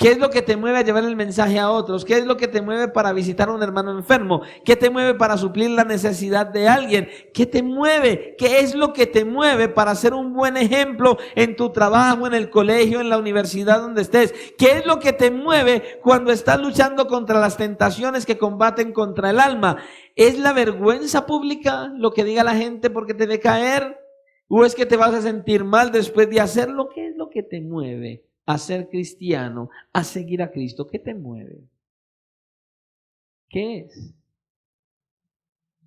¿Qué es lo que te mueve a llevar el mensaje a otros? ¿Qué es lo que te mueve para visitar a un hermano enfermo? ¿Qué te mueve para suplir la necesidad de alguien? ¿Qué te mueve? ¿Qué es lo que te mueve para ser un buen ejemplo en tu trabajo, en el colegio, en la universidad donde estés? ¿Qué es lo que te mueve cuando estás luchando contra las tentaciones que combaten contra el alma? ¿Es la vergüenza pública lo que diga la gente porque te ve caer? ¿O es que te vas a sentir mal después de hacerlo? ¿Qué es lo que te mueve a ser cristiano, a seguir a Cristo? ¿Qué te mueve? ¿Qué es?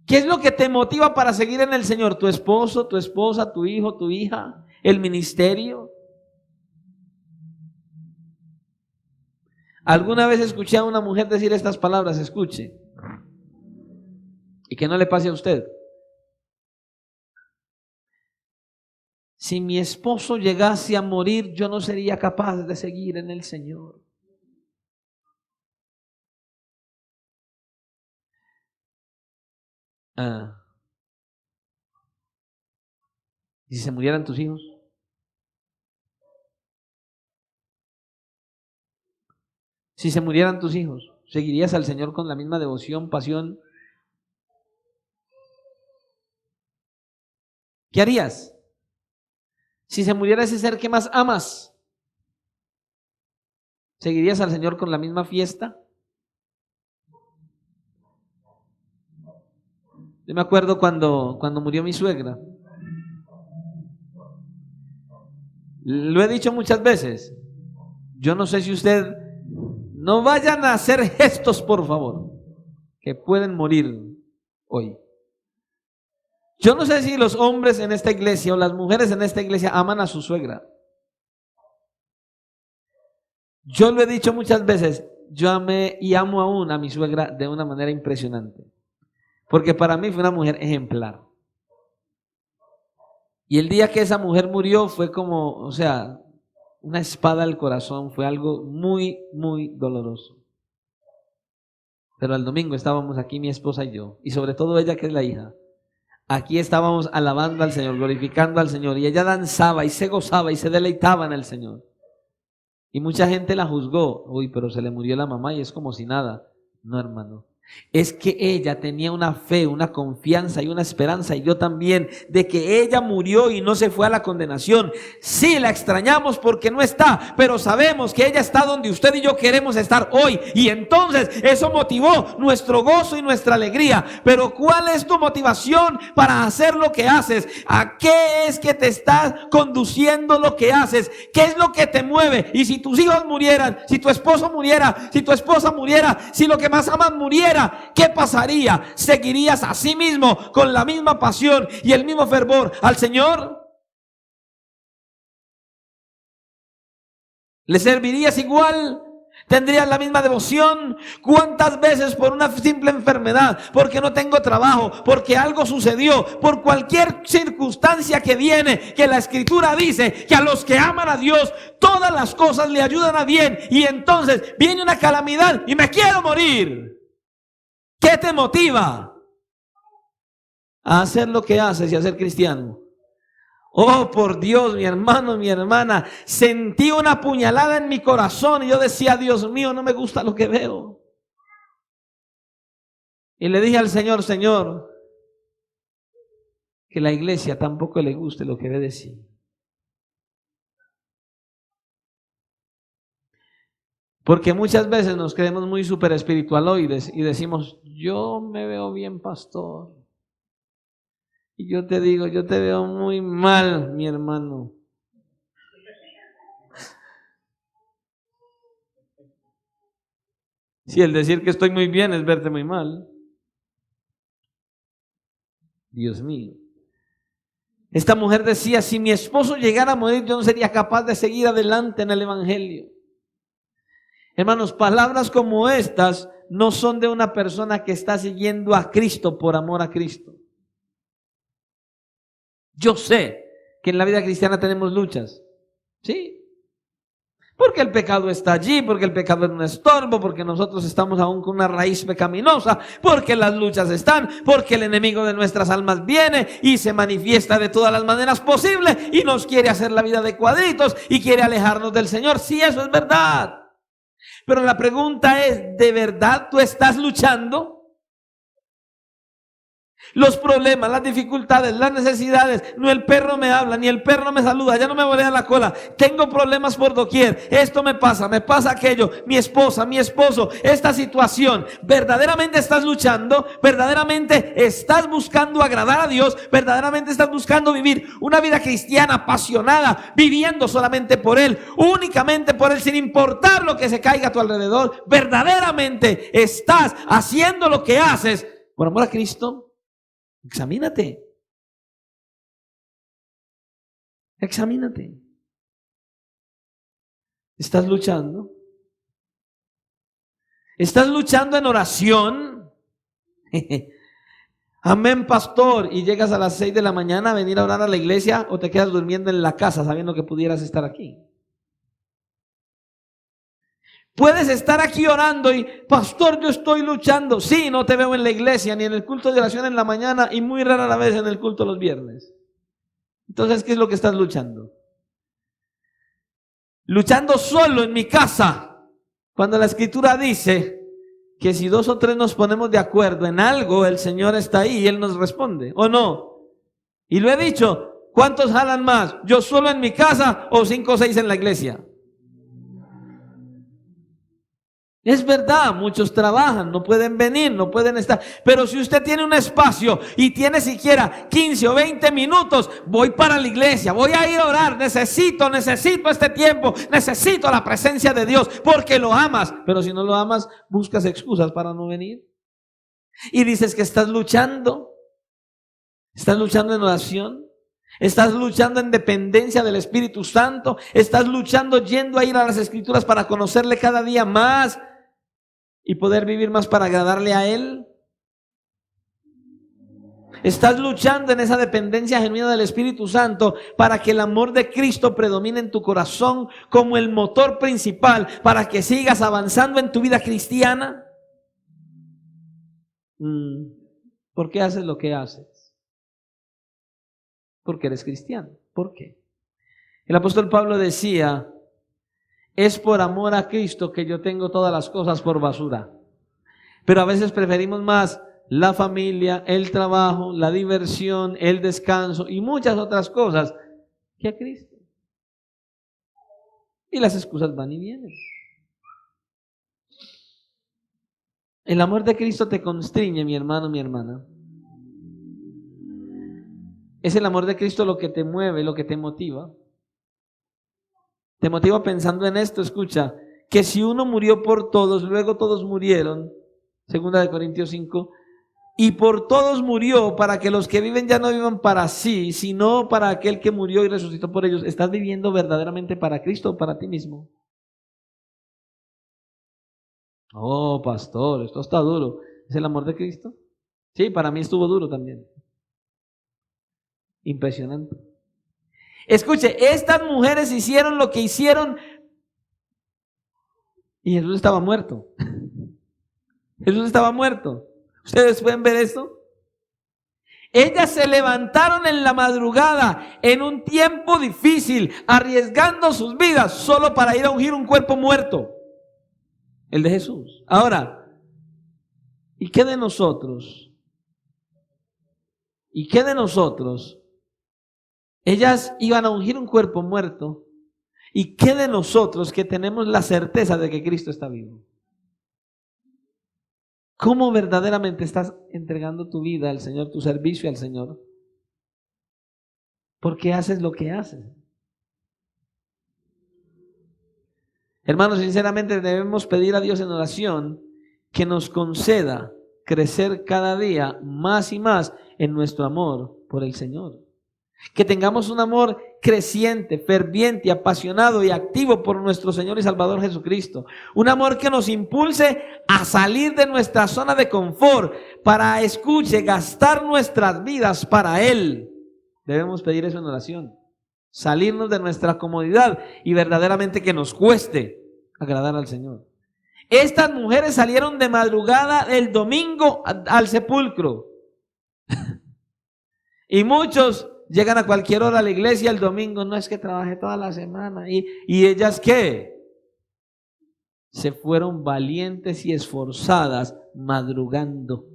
¿Qué es lo que te motiva para seguir en el Señor? ¿Tu esposo, tu esposa, tu hijo, tu hija? ¿El ministerio? Alguna vez escuché a una mujer decir estas palabras, escuche, y que no le pase a usted. Si mi esposo llegase a morir, yo no sería capaz de seguir en el Señor. ¿Y si se murieran tus hijos? Si se murieran tus hijos, ¿seguirías al Señor con la misma devoción, pasión? ¿Qué harías? Si se muriera ese ser que más amas, ¿seguirías al Señor con la misma fiesta? Yo me acuerdo cuando murió mi suegra. Lo he dicho muchas veces. Yo no sé si usted... No vayan a hacer gestos, por favor, que pueden morir hoy. Yo no sé si los hombres en esta iglesia o las mujeres en esta iglesia aman a su suegra. Yo lo he dicho muchas veces, yo amé y amo aún a mi suegra de una manera impresionante. Porque para mí fue una mujer ejemplar. Y el día que esa mujer murió fue como, o sea, una espada al corazón, fue algo muy, muy doloroso. Pero el domingo estábamos aquí mi esposa y yo, y sobre todo ella que es la hija. Aquí estábamos alabando al Señor, glorificando al Señor, y ella danzaba y se gozaba y se deleitaba en el Señor. Y mucha gente la juzgó, uy, pero se le murió la mamá y es como si nada. No, hermano. Es que ella tenía una fe, una confianza y una esperanza, y yo también, de que ella murió y no se fue a la condenación. Sí, la extrañamos porque no está, pero sabemos que ella está donde usted y yo queremos estar hoy, y entonces eso motivó nuestro gozo y nuestra alegría. Pero ¿cuál es tu motivación para hacer lo que haces? ¿A qué es que te estás conduciendo lo que haces? ¿Qué es lo que te mueve? Y si tus hijos murieran, si tu esposo muriera, si tu esposa muriera, si lo que más amas muriera, ¿qué pasaría? ¿Seguirías a sí mismo con la misma pasión y el mismo fervor al Señor? ¿Le servirías igual? ¿Tendrías la misma devoción? ¿Cuántas veces por una simple enfermedad, porque no tengo trabajo, porque algo sucedió, por cualquier circunstancia que viene, que la Escritura dice que a los que aman a Dios todas las cosas le ayudan a bien, y entonces viene una calamidad y me quiero morir? ¿Qué te motiva a hacer lo que haces y a ser cristiano? Oh, por Dios, mi hermano, mi hermana, sentí una puñalada en mi corazón y yo decía, Dios mío, no me gusta lo que veo. Y le dije al Señor, Señor, que la iglesia tampoco le guste lo que ve de sí. Porque muchas veces nos creemos muy super espiritualoides y decimos, yo me veo bien, pastor. Y yo te digo, yo te veo muy mal, mi hermano. Si el decir que estoy muy bien es verte muy mal. Dios mío. Esta mujer decía, si mi esposo llegara a morir, yo no sería capaz de seguir adelante en el evangelio. Hermanos, palabras como estas no son de una persona que está siguiendo a Cristo por amor a Cristo. Yo sé que en la vida cristiana tenemos luchas, ¿sí? Porque el pecado está allí, porque el pecado es un estorbo, porque nosotros estamos aún con una raíz pecaminosa, porque las luchas están, porque el enemigo de nuestras almas viene y se manifiesta de todas las maneras posibles y nos quiere hacer la vida de cuadritos y quiere alejarnos del Señor. Sí, eso es verdad. Pero la pregunta es, ¿de verdad tú estás luchando? Los problemas, las dificultades, las necesidades, no el perro me habla, ni el perro me saluda, ya no me volea la cola, tengo problemas por doquier, esto me pasa aquello, mi esposa, mi esposo, esta situación. ¿Verdaderamente estás luchando? ¿Verdaderamente estás buscando agradar a Dios? ¿Verdaderamente estás buscando vivir una vida cristiana apasionada, viviendo solamente por Él, únicamente por Él, sin importar lo que se caiga a tu alrededor? ¿Verdaderamente estás haciendo lo que haces por amor a Cristo? Examínate. Examínate. ¿Estás luchando? ¿Estás luchando en oración? Amén, pastor. Y llegas a las 6 de la mañana a venir a orar a la iglesia, o te quedas durmiendo en la casa sabiendo que pudieras estar aquí. Puedes estar aquí orando y, pastor, yo estoy luchando. Sí, no te veo en la iglesia, ni en el culto de oración en la mañana, y muy rara la vez en el culto los viernes. Entonces, ¿qué es lo que estás luchando? Luchando solo en mi casa, cuando la Escritura dice que si 2 o 3 nos ponemos de acuerdo en algo, el Señor está ahí y Él nos responde, ¿o no? Y lo he dicho, ¿cuántos jalan más? ¿Yo solo en mi casa o 5 o 6 en la iglesia? Es verdad, muchos trabajan, no pueden venir, no pueden estar. Pero si usted tiene un espacio y tiene siquiera 15 o 20 minutos, voy para la iglesia, voy a ir a orar, necesito este tiempo, necesito la presencia de Dios, porque lo amas. Pero si no lo amas, buscas excusas para no venir. Y dices que estás luchando en oración. Estás luchando en dependencia del Espíritu Santo. Estás luchando yendo a ir a las Escrituras para conocerle cada día más y poder vivir más para agradarle a Él. Estás luchando en esa dependencia genuina del Espíritu Santo para que el amor de Cristo predomine en tu corazón como el motor principal para que sigas avanzando en tu vida cristiana. ¿Por qué haces lo que haces? Porque eres cristiano. ¿Por qué? El apóstol Pablo decía: es por amor a Cristo que yo tengo todas las cosas por basura. Pero a veces preferimos más la familia, el trabajo, la diversión, el descanso y muchas otras cosas que a Cristo. Y las excusas van y vienen. El amor de Cristo te constriñe, mi hermano, mi hermana. Es el amor de Cristo lo que te mueve, lo que te motiva. Te motiva pensando en esto, escucha, que si uno murió por todos, luego todos murieron, 2 Corintios 5, y por todos murió para que los que viven ya no vivan para sí, sino para aquel que murió y resucitó por ellos. ¿Estás viviendo verdaderamente para Cristo o para ti mismo? Oh, pastor, esto está duro. ¿Es el amor de Cristo? Sí, para mí estuvo duro también. Impresionante. Escuche, estas mujeres hicieron lo que hicieron y Jesús estaba muerto. Jesús estaba muerto. ¿Ustedes pueden ver esto? Ellas se levantaron en la madrugada, en un tiempo difícil, arriesgando sus vidas solo para ir a ungir un cuerpo muerto, el de Jesús. Ahora, ¿y qué de nosotros? ¿Y qué de nosotros? Ellas iban a ungir un cuerpo muerto. ¿Y qué de nosotros que tenemos la certeza de que Cristo está vivo? ¿Cómo verdaderamente estás entregando tu vida al Señor, tu servicio al Señor? ¿Por qué haces lo que haces? Hermanos, sinceramente debemos pedir a Dios en oración que nos conceda crecer cada día más y más en nuestro amor por el Señor. Que tengamos un amor creciente, ferviente, apasionado y activo por nuestro Señor y Salvador Jesucristo. Un amor que nos impulse a salir de nuestra zona de confort para, escuche, gastar nuestras vidas para Él. Debemos pedir eso en oración. Salirnos de nuestra comodidad y verdaderamente que nos cueste agradar al Señor. Estas mujeres salieron de madrugada el domingo al sepulcro. Y muchos llegan a cualquier hora a la iglesia el domingo. No, es que trabajé toda la semana. ¿Y ellas qué? se fueron valientes y esforzadas madrugando.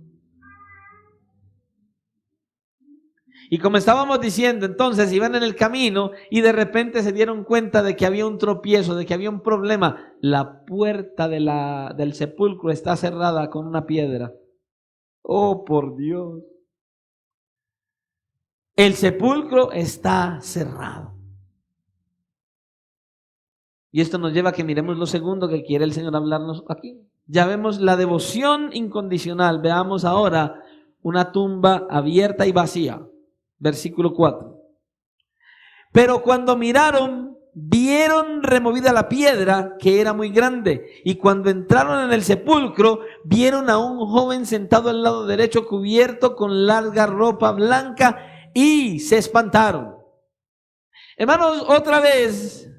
Y como estábamos diciendo, entonces iban en el camino y de repente se dieron cuenta de que había un tropiezo, de que había un problema. La puerta del sepulcro está cerrada con una piedra. Oh, por Dios. El sepulcro está cerrado. Y esto nos lleva a que miremos lo segundo que quiere el Señor hablarnos aquí. Ya vemos la devoción incondicional. Veamos ahora una tumba abierta y vacía. Versículo 4. Pero cuando miraron, vieron removida la piedra, que era muy grande. Y cuando entraron en el sepulcro, vieron a un joven sentado al lado derecho, cubierto con larga ropa blanca, y se espantaron. Hermanos, otra vez,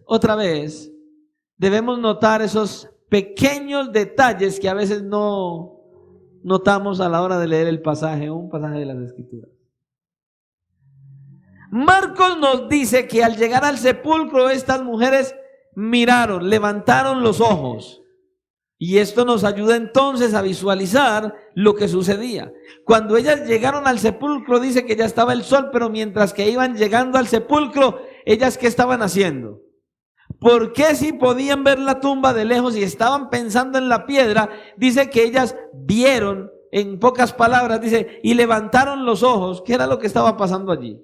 debemos notar esos pequeños detalles que a veces no notamos a la hora de leer el pasaje, un pasaje de las Escrituras. Marcos nos dice que al llegar al sepulcro estas mujeres miraron, levantaron los ojos. Y esto nos ayuda entonces a visualizar lo que sucedía. Cuando ellas llegaron al sepulcro, dice que ya estaba el sol, pero mientras que iban llegando al sepulcro, ellas ¿qué estaban haciendo? ¿Por qué si podían ver la tumba de lejos y estaban pensando en la piedra? Dice que ellas vieron, en pocas palabras, dice, y levantaron los ojos. ¿Qué era lo que estaba pasando allí?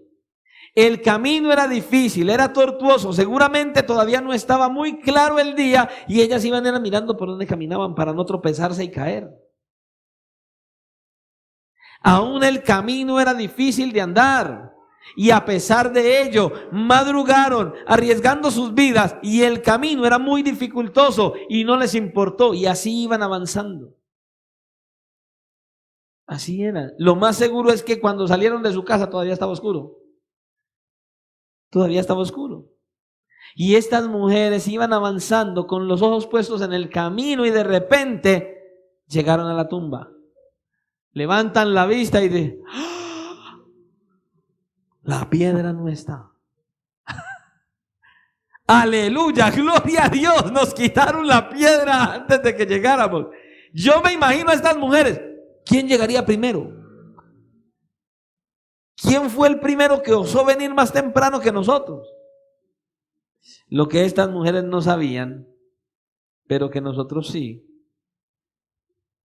El camino era difícil, era tortuoso, seguramente todavía no estaba muy claro el día y ellas iban mirando por dónde caminaban para no tropezarse y caer. Aún el camino era difícil de andar y a pesar de ello madrugaron arriesgando sus vidas y el camino era muy dificultoso y no les importó y así iban avanzando. Así era. Lo más seguro es que cuando salieron de su casa todavía estaba oscuro. Todavía estaba oscuro. Y estas mujeres iban avanzando con los ojos puestos en el camino y de repente llegaron a la tumba. Levantan la vista y de ¡ah! La piedra no está. Aleluya, gloria a Dios, nos quitaron la piedra antes de que llegáramos. Yo me imagino a estas mujeres, ¿quién llegaría primero? ¿Quién fue el primero que osó venir más temprano que nosotros? Lo que estas mujeres no sabían, pero que nosotros sí,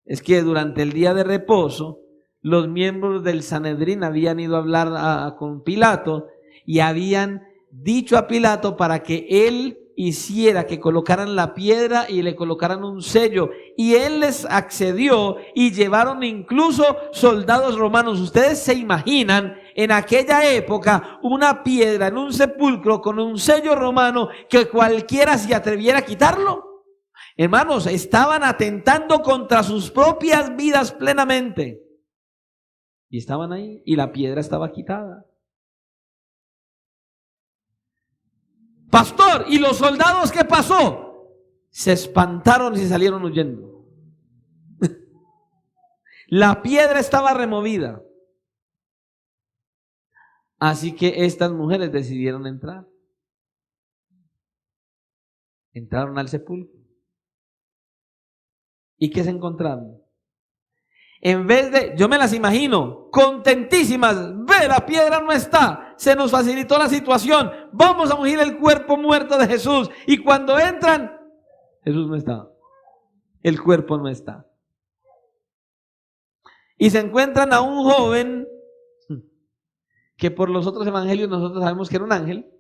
es que durante el día de reposo, los miembros del Sanedrín habían ido a hablar con Pilato y habían dicho a Pilato para que él hiciera que colocaran la piedra y le colocaran un sello. Y él les accedió y llevaron incluso soldados romanos. Ustedes se imaginan en aquella época una piedra en un sepulcro con un sello romano que cualquiera se atreviera a quitarlo. Hermanos, estaban atentando contra sus propias vidas plenamente. Y estaban ahí y la piedra estaba quitada. Pastor, ¿y los soldados qué pasó? Se espantaron y se salieron huyendo. La piedra estaba removida. Así que estas mujeres decidieron entrar. Entraron al sepulcro. ¿Y qué se encontraron? En vez de, yo me las imagino, contentísimas, ve, la piedra no está, se nos facilitó la situación, vamos a ungir el cuerpo muerto de Jesús. Y cuando entran, Jesús no está, el cuerpo no está. Y se encuentran a un joven que por los otros evangelios nosotros sabemos que era un ángel,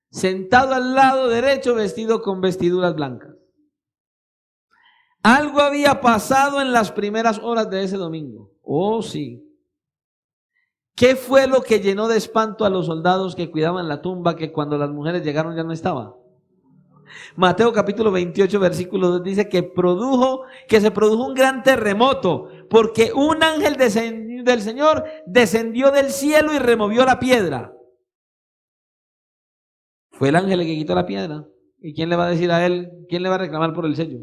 sentado al lado derecho, vestido con vestiduras blancas. Algo había pasado en las primeras horas de ese domingo. Oh, sí. ¿Qué fue lo que llenó de espanto a los soldados que cuidaban la tumba, que cuando las mujeres llegaron ya no estaba? Mateo capítulo 28, versículo 2 dice que se produjo un gran terremoto, porque un ángel del Señor descendió del cielo y removió la piedra. Fue el ángel el que quitó la piedra. ¿Y quién le va a decir a él? ¿Quién le va a reclamar por el sello?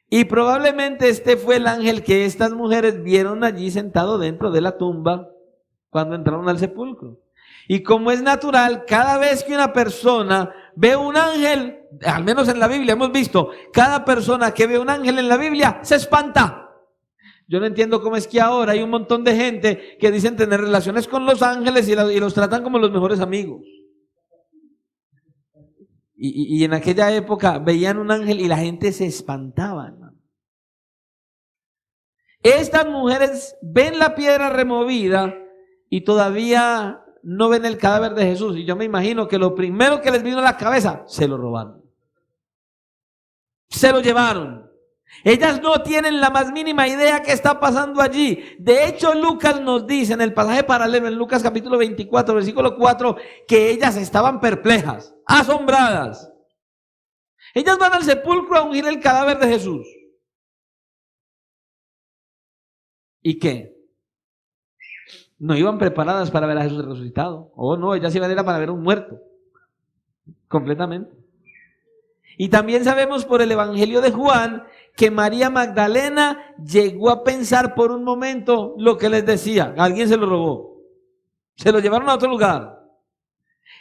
Y probablemente este fue el ángel que estas mujeres vieron allí sentado dentro de la tumba cuando entraron al sepulcro. Y como es natural, cada vez que una persona ve un ángel, al menos en la Biblia hemos visto, cada persona que ve un ángel en la Biblia se espanta. Yo no entiendo cómo es que ahora hay un montón de gente que dicen tener relaciones con los ángeles y los tratan como los mejores amigos. Y en aquella época veían un ángel y la gente se espantaba, hermano. Estas mujeres ven la piedra removida y todavía no ven el cadáver de Jesús. Y yo me imagino que lo primero que les vino a la cabeza, se lo robaron. Se lo llevaron. Ellas no tienen la más mínima idea qué está pasando allí. De hecho, Lucas nos dice en el pasaje paralelo, en Lucas capítulo 24, versículo 4, que ellas estaban perplejas, asombradas. Ellas van al sepulcro a ungir el cadáver de Jesús. ¿Y qué? No iban preparadas para ver a Jesús resucitado. Oh, no, ellas iban para ver a un muerto. Completamente. Y también sabemos por el Evangelio de Juan que María Magdalena llegó a pensar por un momento lo que les decía. Alguien se lo robó. Se lo llevaron a otro lugar.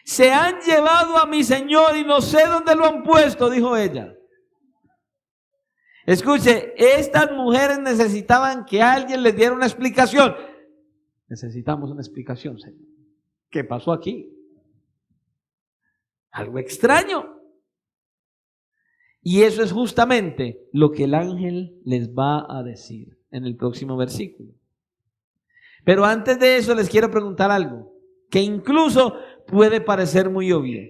Se han llevado a mi Señor y no sé dónde lo han puesto, dijo ella. Escuche, estas mujeres necesitaban que alguien les diera una explicación. Necesitamos una explicación, Señor. ¿Qué pasó aquí? Algo extraño. Y eso es justamente lo que el ángel les va a decir en el próximo versículo. Pero antes de eso les quiero preguntar algo que incluso puede parecer muy obvio.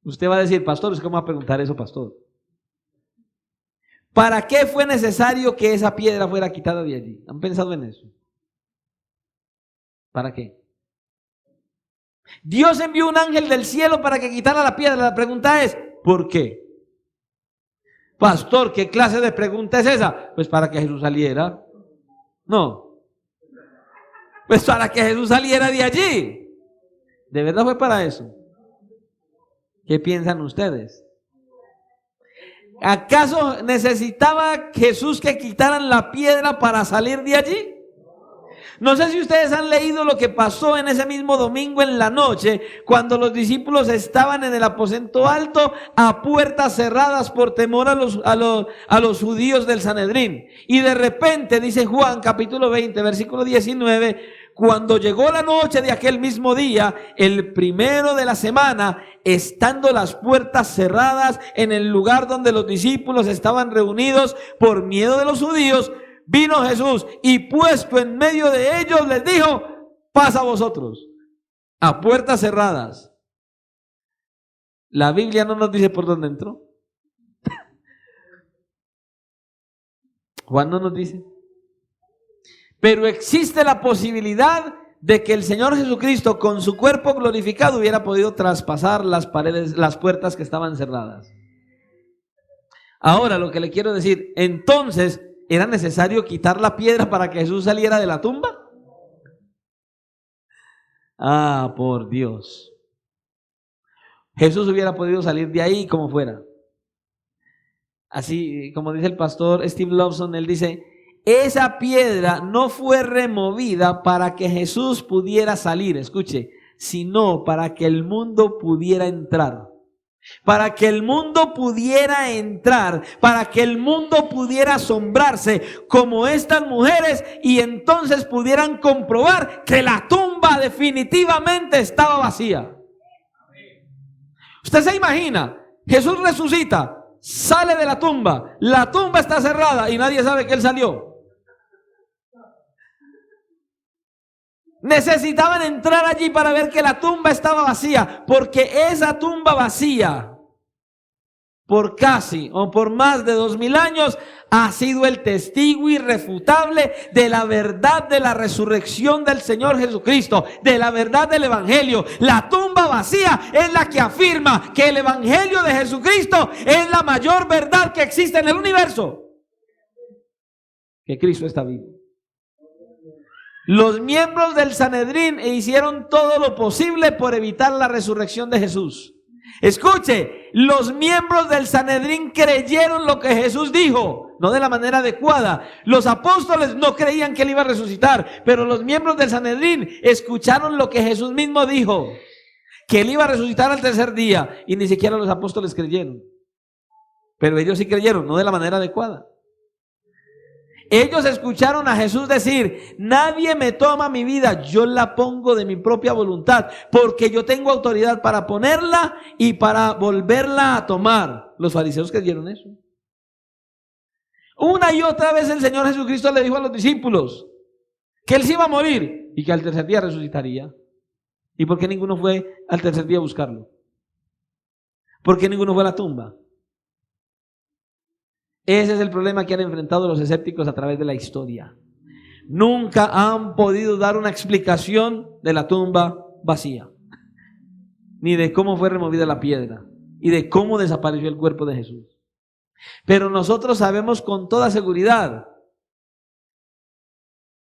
Usted va a decir, pastor, ¿cómo va a preguntar eso, pastor? ¿Para qué fue necesario que esa piedra fuera quitada de allí? ¿Han pensado en eso? ¿Para qué? Dios envió un ángel del cielo para que quitara la piedra. La pregunta es, ¿por qué? Pastor, ¿qué clase de pregunta es esa? Pues para que Jesús saliera. No. Pues para que Jesús saliera de allí. ¿De verdad fue para eso? ¿Qué piensan ustedes? ¿Acaso necesitaba Jesús que quitaran la piedra para salir de allí? No sé si ustedes han leído lo que pasó en ese mismo domingo en la noche, cuando los discípulos estaban en el aposento alto a puertas cerradas por temor a los judíos del Sanedrín. Y de repente, dice Juan capítulo 20, versículo 19, cuando llegó la noche de aquel mismo día, el primero de la semana, estando las puertas cerradas en el lugar donde los discípulos estaban reunidos por miedo de los judíos, vino Jesús y puesto en medio de ellos les dijo, pasa a vosotros, a puertas cerradas. La Biblia no nos dice por dónde entró. Juan no nos dice. Pero existe la posibilidad de que el Señor Jesucristo con su cuerpo glorificado hubiera podido traspasar las paredes, las puertas que estaban cerradas. Ahora lo que le quiero decir, entonces, ¿era necesario quitar la piedra para que Jesús saliera de la tumba? Ah, por Dios. Jesús hubiera podido salir de ahí como fuera. Así como dice el pastor Steve Lawson, él dice, esa piedra no fue removida para que Jesús pudiera salir, escuche, sino para que el mundo pudiera entrar. Para que el mundo pudiera entrar, para que el mundo pudiera asombrarse como estas mujeres y entonces pudieran comprobar que la tumba definitivamente estaba vacía. Usted se imagina, Jesús resucita, sale de la tumba está cerrada y nadie sabe que él salió. Necesitaban entrar allí para ver que la tumba estaba vacía, porque esa tumba vacía, por casi o por más de 2000 años, ha sido el testigo irrefutable de la verdad de la resurrección del Señor Jesucristo, de la verdad del Evangelio. La tumba vacía es la que afirma que el Evangelio de Jesucristo es la mayor verdad que existe en el universo. Que Cristo está vivo. Los miembros del Sanedrín hicieron todo lo posible por evitar la resurrección de Jesús. Escuche, los miembros del Sanedrín creyeron lo que Jesús dijo, no de la manera adecuada. Los apóstoles no creían que él iba a resucitar, pero los miembros del Sanedrín escucharon lo que Jesús mismo dijo, que él iba a resucitar al tercer día, y ni siquiera los apóstoles creyeron. Pero ellos sí creyeron, no de la manera adecuada. Ellos escucharon a Jesús decir: nadie me toma mi vida, yo la pongo de mi propia voluntad, porque yo tengo autoridad para ponerla y para volverla a tomar. Los fariseos creyeron eso. Una y otra vez el Señor Jesucristo le dijo a los discípulos que él se iba a morir y que al tercer día resucitaría. ¿Y por qué ninguno fue al tercer día a buscarlo? ¿Por qué ninguno fue a la tumba? Ese es el problema que han enfrentado los escépticos a través de la historia. Nunca han podido dar una explicación de la tumba vacía, ni de cómo fue removida la piedra, y de cómo desapareció el cuerpo de Jesús. Pero nosotros sabemos con toda seguridad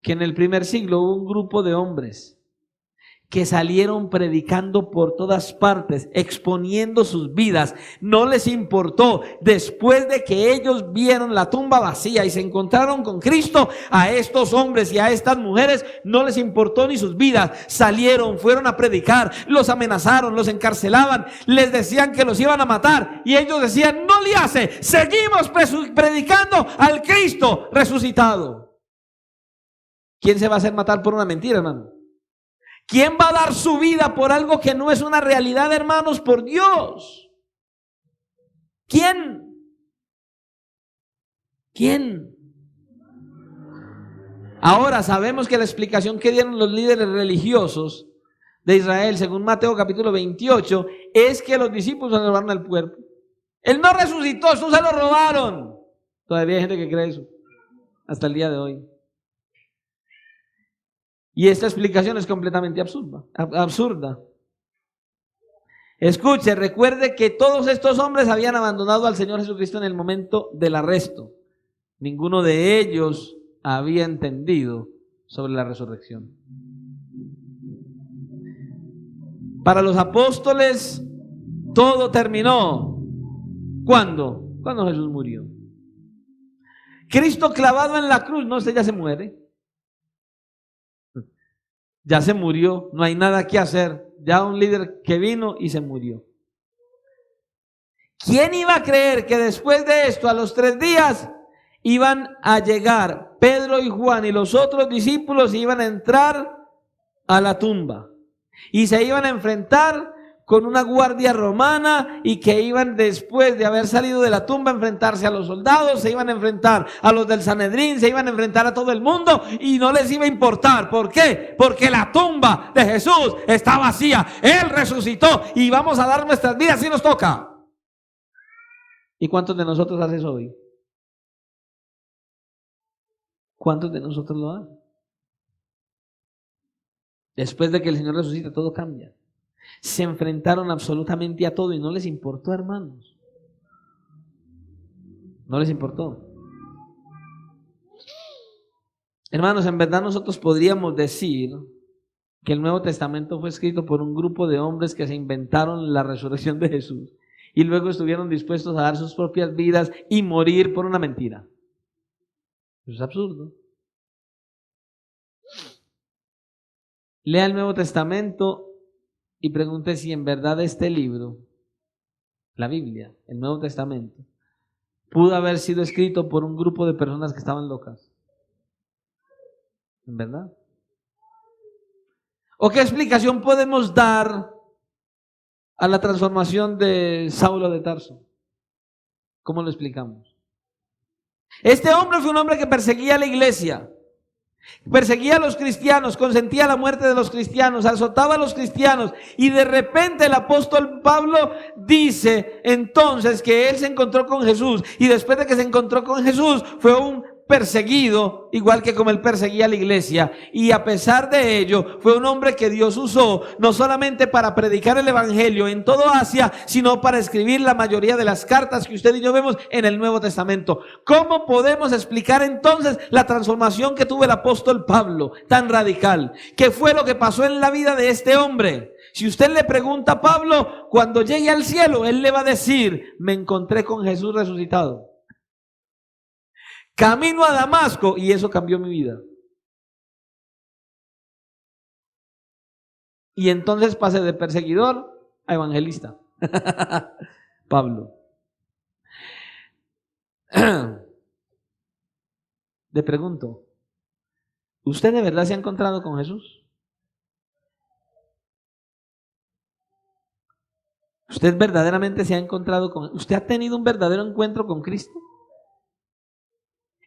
que en el primer siglo hubo un grupo de hombres que salieron predicando por todas partes, exponiendo sus vidas. No les importó, después de que ellos vieron la tumba vacía y se encontraron con Cristo, a estos hombres y a estas mujeres no les importó ni sus vidas. Salieron, fueron a predicar, los amenazaron, los encarcelaban, les decían que los iban a matar, y ellos decían: no le hace, seguimos predicando al Cristo resucitado. ¿Quién se va a hacer matar por una mentira, hermano? ¿Quién va a dar su vida por algo que no es una realidad, hermanos? Por Dios. ¿Quién? ¿Quién? Ahora sabemos que la explicación que dieron los líderes religiosos de Israel, según Mateo capítulo 28, es que los discípulos se robaron el cuerpo. Él no resucitó, eso se lo robaron. Todavía hay gente que cree eso, hasta el día de hoy. Y esta explicación es completamente absurda. Escuche, recuerde que todos estos hombres habían abandonado al Señor Jesucristo en el momento del arresto. Ninguno de ellos había entendido sobre la resurrección. Para los apóstoles todo terminó. ¿Cuándo? Cuando Jesús murió. Cristo clavado en la cruz, no, usted ya se muere. Ya se murió, no hay nada que hacer. Ya un líder que vino y se murió. ¿Quién iba a creer que después de esto, a los 3 días, iban a llegar Pedro y Juan y los otros discípulos, iban a entrar a la tumba y se iban a enfrentar con una guardia romana, y que iban, después de haber salido de la tumba, a enfrentarse a los soldados, se iban a enfrentar a los del Sanedrín, se iban a enfrentar a todo el mundo, y no les iba a importar? ¿Por qué? Porque la tumba de Jesús está vacía. Él resucitó y vamos a dar nuestras vidas si nos toca. ¿Y cuántos de nosotros hacen eso hoy? ¿Cuántos de nosotros lo hacen? Después de que el Señor resucita, todo cambia. Se enfrentaron absolutamente a todo y no les importó, hermanos. No les importó. Hermanos, en verdad nosotros podríamos decir que el Nuevo Testamento fue escrito por un grupo de hombres que se inventaron la resurrección de Jesús y luego estuvieron dispuestos a dar sus propias vidas y morir por una mentira. Eso es absurdo. Lea el Nuevo Testamento y pregunte si en verdad este libro, la Biblia, el Nuevo Testamento, pudo haber sido escrito por un grupo de personas que estaban locas. ¿En verdad? ¿O qué explicación podemos dar a la transformación de Saulo de Tarso? ¿Cómo lo explicamos? Este hombre fue un hombre que perseguía a la iglesia, perseguía a los cristianos, consentía la muerte de los cristianos, azotaba a los cristianos, y de repente el apóstol Pablo dice entonces que él se encontró con Jesús, y después de que se encontró con Jesús fue un perseguido, igual que como él perseguía a la iglesia, y a pesar de ello fue un hombre que Dios usó no solamente para predicar el evangelio en todo Asia, sino para escribir la mayoría de las cartas que usted y yo vemos en el Nuevo Testamento. ¿Cómo podemos explicar entonces la transformación que tuvo el apóstol Pablo, tan radical? ¿Qué fue lo que pasó en la vida de este hombre? Si usted le pregunta a Pablo, cuando llegue al cielo, él le va a decir, me encontré con Jesús resucitado. Camino a Damasco y eso cambió mi vida. Y entonces pasé de perseguidor a evangelista. Pablo. Le pregunto, ¿usted de verdad se ha encontrado con Jesús? ¿Usted verdaderamente se ha encontrado con... ¿Usted ha tenido un verdadero encuentro con Cristo?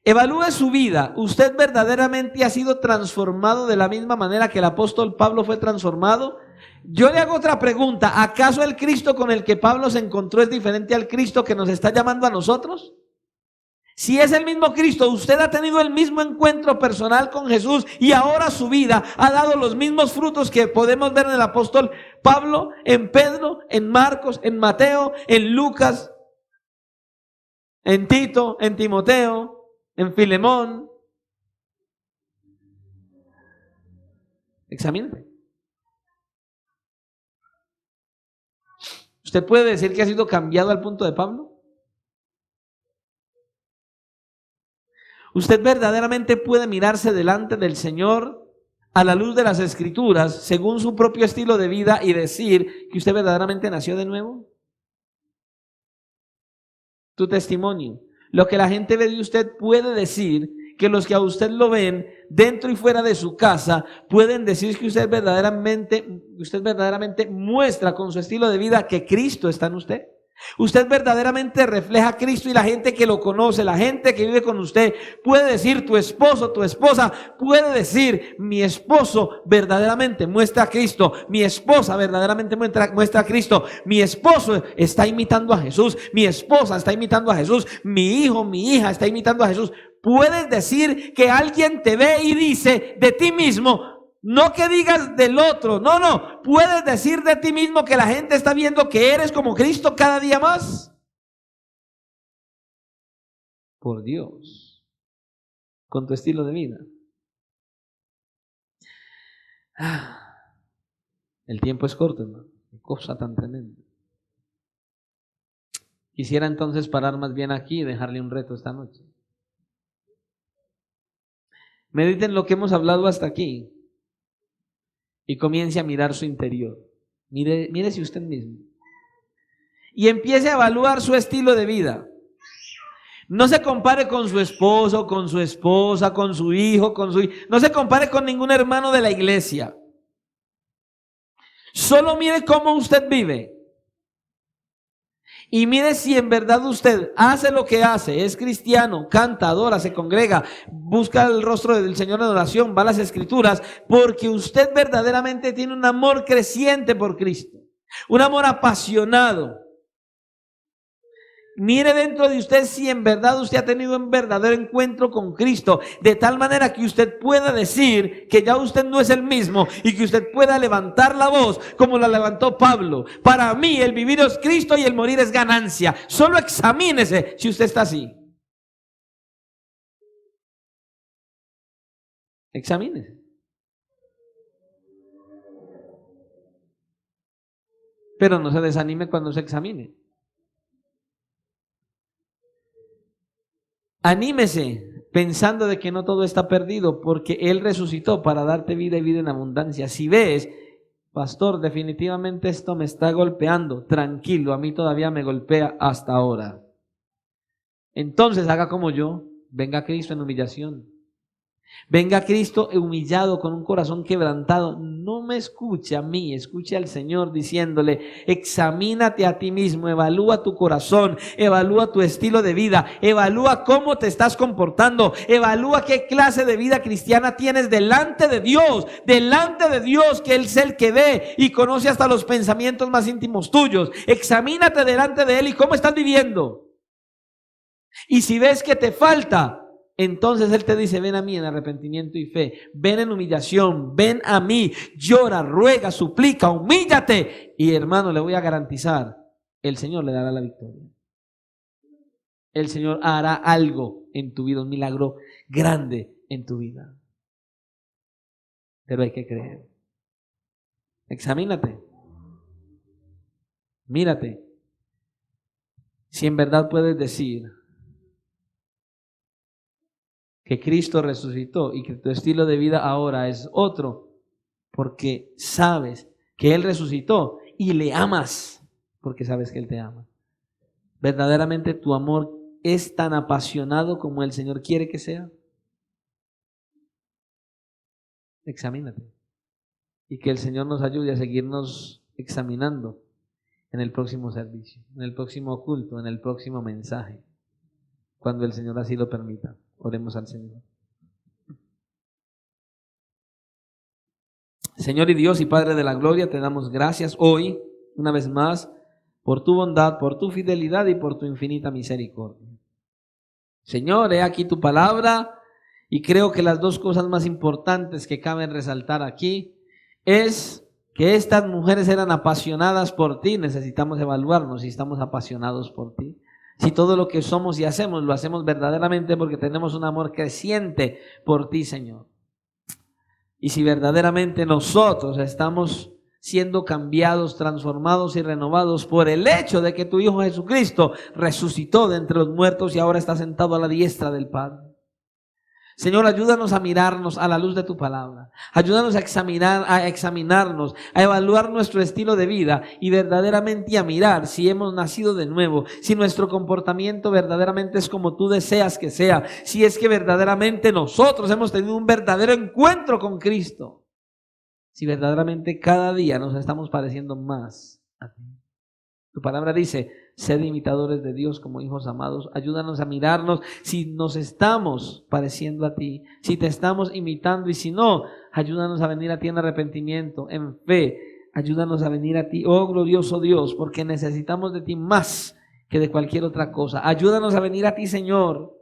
Evalúe su vida. ¿Usted verdaderamente ha sido transformado de la misma manera que el apóstol Pablo fue transformado? Yo le hago otra pregunta. ¿Acaso el Cristo con el que Pablo se encontró es diferente al Cristo que nos está llamando a nosotros? Si es el mismo Cristo, usted ha tenido el mismo encuentro personal con Jesús y ahora su vida ha dado los mismos frutos que podemos ver en el apóstol Pablo, en Pedro, en Marcos, en Mateo, en Lucas, en Tito, en Timoteo, en Filemón. Examínate. ¿Usted puede decir que ha sido cambiado al punto de Pablo? ¿Usted verdaderamente puede mirarse delante del Señor a la luz de las Escrituras, según su propio estilo de vida, y decir que usted verdaderamente nació de nuevo? Tu testimonio, lo que la gente ve de usted, puede decir que los que a usted lo ven dentro y fuera de su casa pueden decir que usted verdaderamente muestra con su estilo de vida que Cristo está en usted. Usted verdaderamente refleja a Cristo y la gente que lo conoce, la gente que vive con usted, puede decir, tu esposo, tu esposa, puede decir, mi esposo verdaderamente muestra a Cristo, mi esposa verdaderamente muestra a Cristo, mi esposo está imitando a Jesús, mi esposa está imitando a Jesús, mi hijo, mi hija está imitando a Jesús. Puedes decir que alguien te ve y dice de ti mismo, no que digas del otro, no, puedes decir de ti mismo que la gente está viendo que eres como Cristo cada día más. Por Dios, con tu estilo de vida. El tiempo es corto, hermano. Qué cosa tan tremenda. Quisiera entonces parar más bien aquí y dejarle un reto esta noche. Mediten lo que hemos hablado hasta aquí y comience a mirar su interior. Mírese usted mismo y empiece a evaluar su estilo de vida. No se compare con su esposo, con su esposa, con su hijo, no se compare con ningún hermano de la iglesia. Solo mire cómo usted vive. Y mire si en verdad usted hace lo que hace, es cristiano, canta, adora, se congrega, busca el rostro del Señor en oración, va a las Escrituras, porque usted verdaderamente tiene un amor creciente por Cristo, un amor apasionado. Mire dentro de usted si en verdad usted ha tenido un verdadero encuentro con Cristo, de tal manera que usted pueda decir que ya usted no es el mismo y que usted pueda levantar la voz como la levantó Pablo. Para mí el vivir es Cristo y el morir es ganancia. Solo examínese si usted está así. Examínese. Pero no se desanime cuando se examine. Anímese pensando de que no todo está perdido, porque Él resucitó para darte vida y vida en abundancia. Si ves, pastor, definitivamente esto me está golpeando, tranquilo, a mí todavía me golpea hasta ahora. Entonces haga como yo, venga a Cristo en humillación. Venga a Cristo humillado, con un corazón quebrantado. No me escuche a mí, escuche al Señor diciéndole, examínate a ti mismo, evalúa tu corazón, evalúa tu estilo de vida, evalúa cómo te estás comportando, evalúa qué clase de vida cristiana tienes delante de Dios, que Él es el que ve y conoce hasta los pensamientos más íntimos tuyos. Examínate delante de Él y cómo estás viviendo. Y si ves que te falta, entonces Él te dice, ven a mí en arrepentimiento y fe, ven en humillación, ven a mí, llora, ruega, suplica, humíllate. Y hermano, le voy a garantizar, el Señor le dará la victoria. El Señor hará algo en tu vida, un milagro grande en tu vida. Pero hay que creer. Examínate. Mírate. Si en verdad puedes decir que Cristo resucitó y que tu estilo de vida ahora es otro, porque sabes que Él resucitó y le amas, porque sabes que Él te ama. ¿Verdaderamente tu amor es tan apasionado como el Señor quiere que sea? Examínate. Y que el Señor nos ayude a seguirnos examinando en el próximo servicio, en el próximo culto, en el próximo mensaje, cuando el Señor así lo permita. Oremos al Señor. Señor y Dios y Padre de la gloria, te damos gracias hoy, una vez más, por tu bondad, por tu fidelidad y por tu infinita misericordia. Señor, he aquí tu palabra y creo que las dos cosas más importantes que caben resaltar aquí es que estas mujeres eran apasionadas por ti. Necesitamos evaluarnos si estamos apasionados por ti. Si todo lo que somos y hacemos lo hacemos verdaderamente porque tenemos un amor creciente por ti, Señor. Y si verdaderamente nosotros estamos siendo cambiados, transformados y renovados por el hecho de que tu Hijo Jesucristo resucitó de entre los muertos y ahora está sentado a la diestra del Padre. Señor, ayúdanos a mirarnos a la luz de tu palabra. Ayúdanos a examinarnos, a evaluar nuestro estilo de vida y verdaderamente a mirar si hemos nacido de nuevo, si nuestro comportamiento verdaderamente es como tú deseas que sea, si es que verdaderamente nosotros hemos tenido un verdadero encuentro con Cristo, si verdaderamente cada día nos estamos pareciendo más a ti. Tu palabra dice: sed imitadores de Dios como hijos amados. Ayúdanos a mirarnos si nos estamos pareciendo a ti, si te estamos imitando, y si no, ayúdanos a venir a ti en arrepentimiento, en fe. Ayúdanos a venir a ti, oh glorioso Dios, porque necesitamos de ti más que de cualquier otra cosa. Ayúdanos a venir a ti, Señor,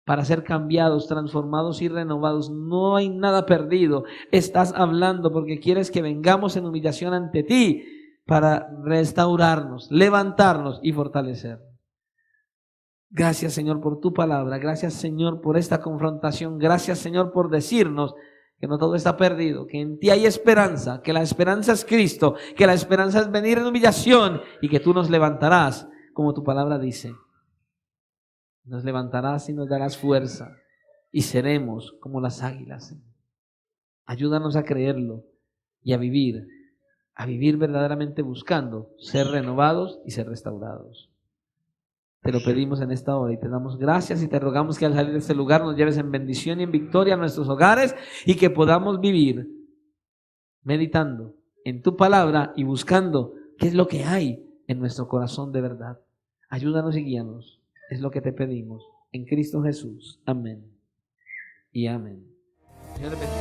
para ser cambiados, transformados y renovados. No hay nada perdido. Estás hablando porque quieres que vengamos en humillación ante ti, para restaurarnos, levantarnos y fortalecer. Gracias, Señor, por tu palabra. Gracias, Señor, por esta confrontación. Gracias, Señor, por decirnos que no todo está perdido, que en ti hay esperanza, que la esperanza es Cristo, que la esperanza es venir en humillación y que tú nos levantarás, como tu palabra dice. Nos levantarás y nos darás fuerza y seremos como las águilas. Ayúdanos a creerlo y a vivir verdaderamente buscando ser renovados y ser restaurados. Te lo pedimos en esta hora y te damos gracias y te rogamos que al salir de este lugar nos lleves en bendición y en victoria a nuestros hogares y que podamos vivir meditando en tu palabra y buscando qué es lo que hay en nuestro corazón de verdad. Ayúdanos y guíanos. Es lo que te pedimos en Cristo Jesús. Amén y amén. Señor, bendiga.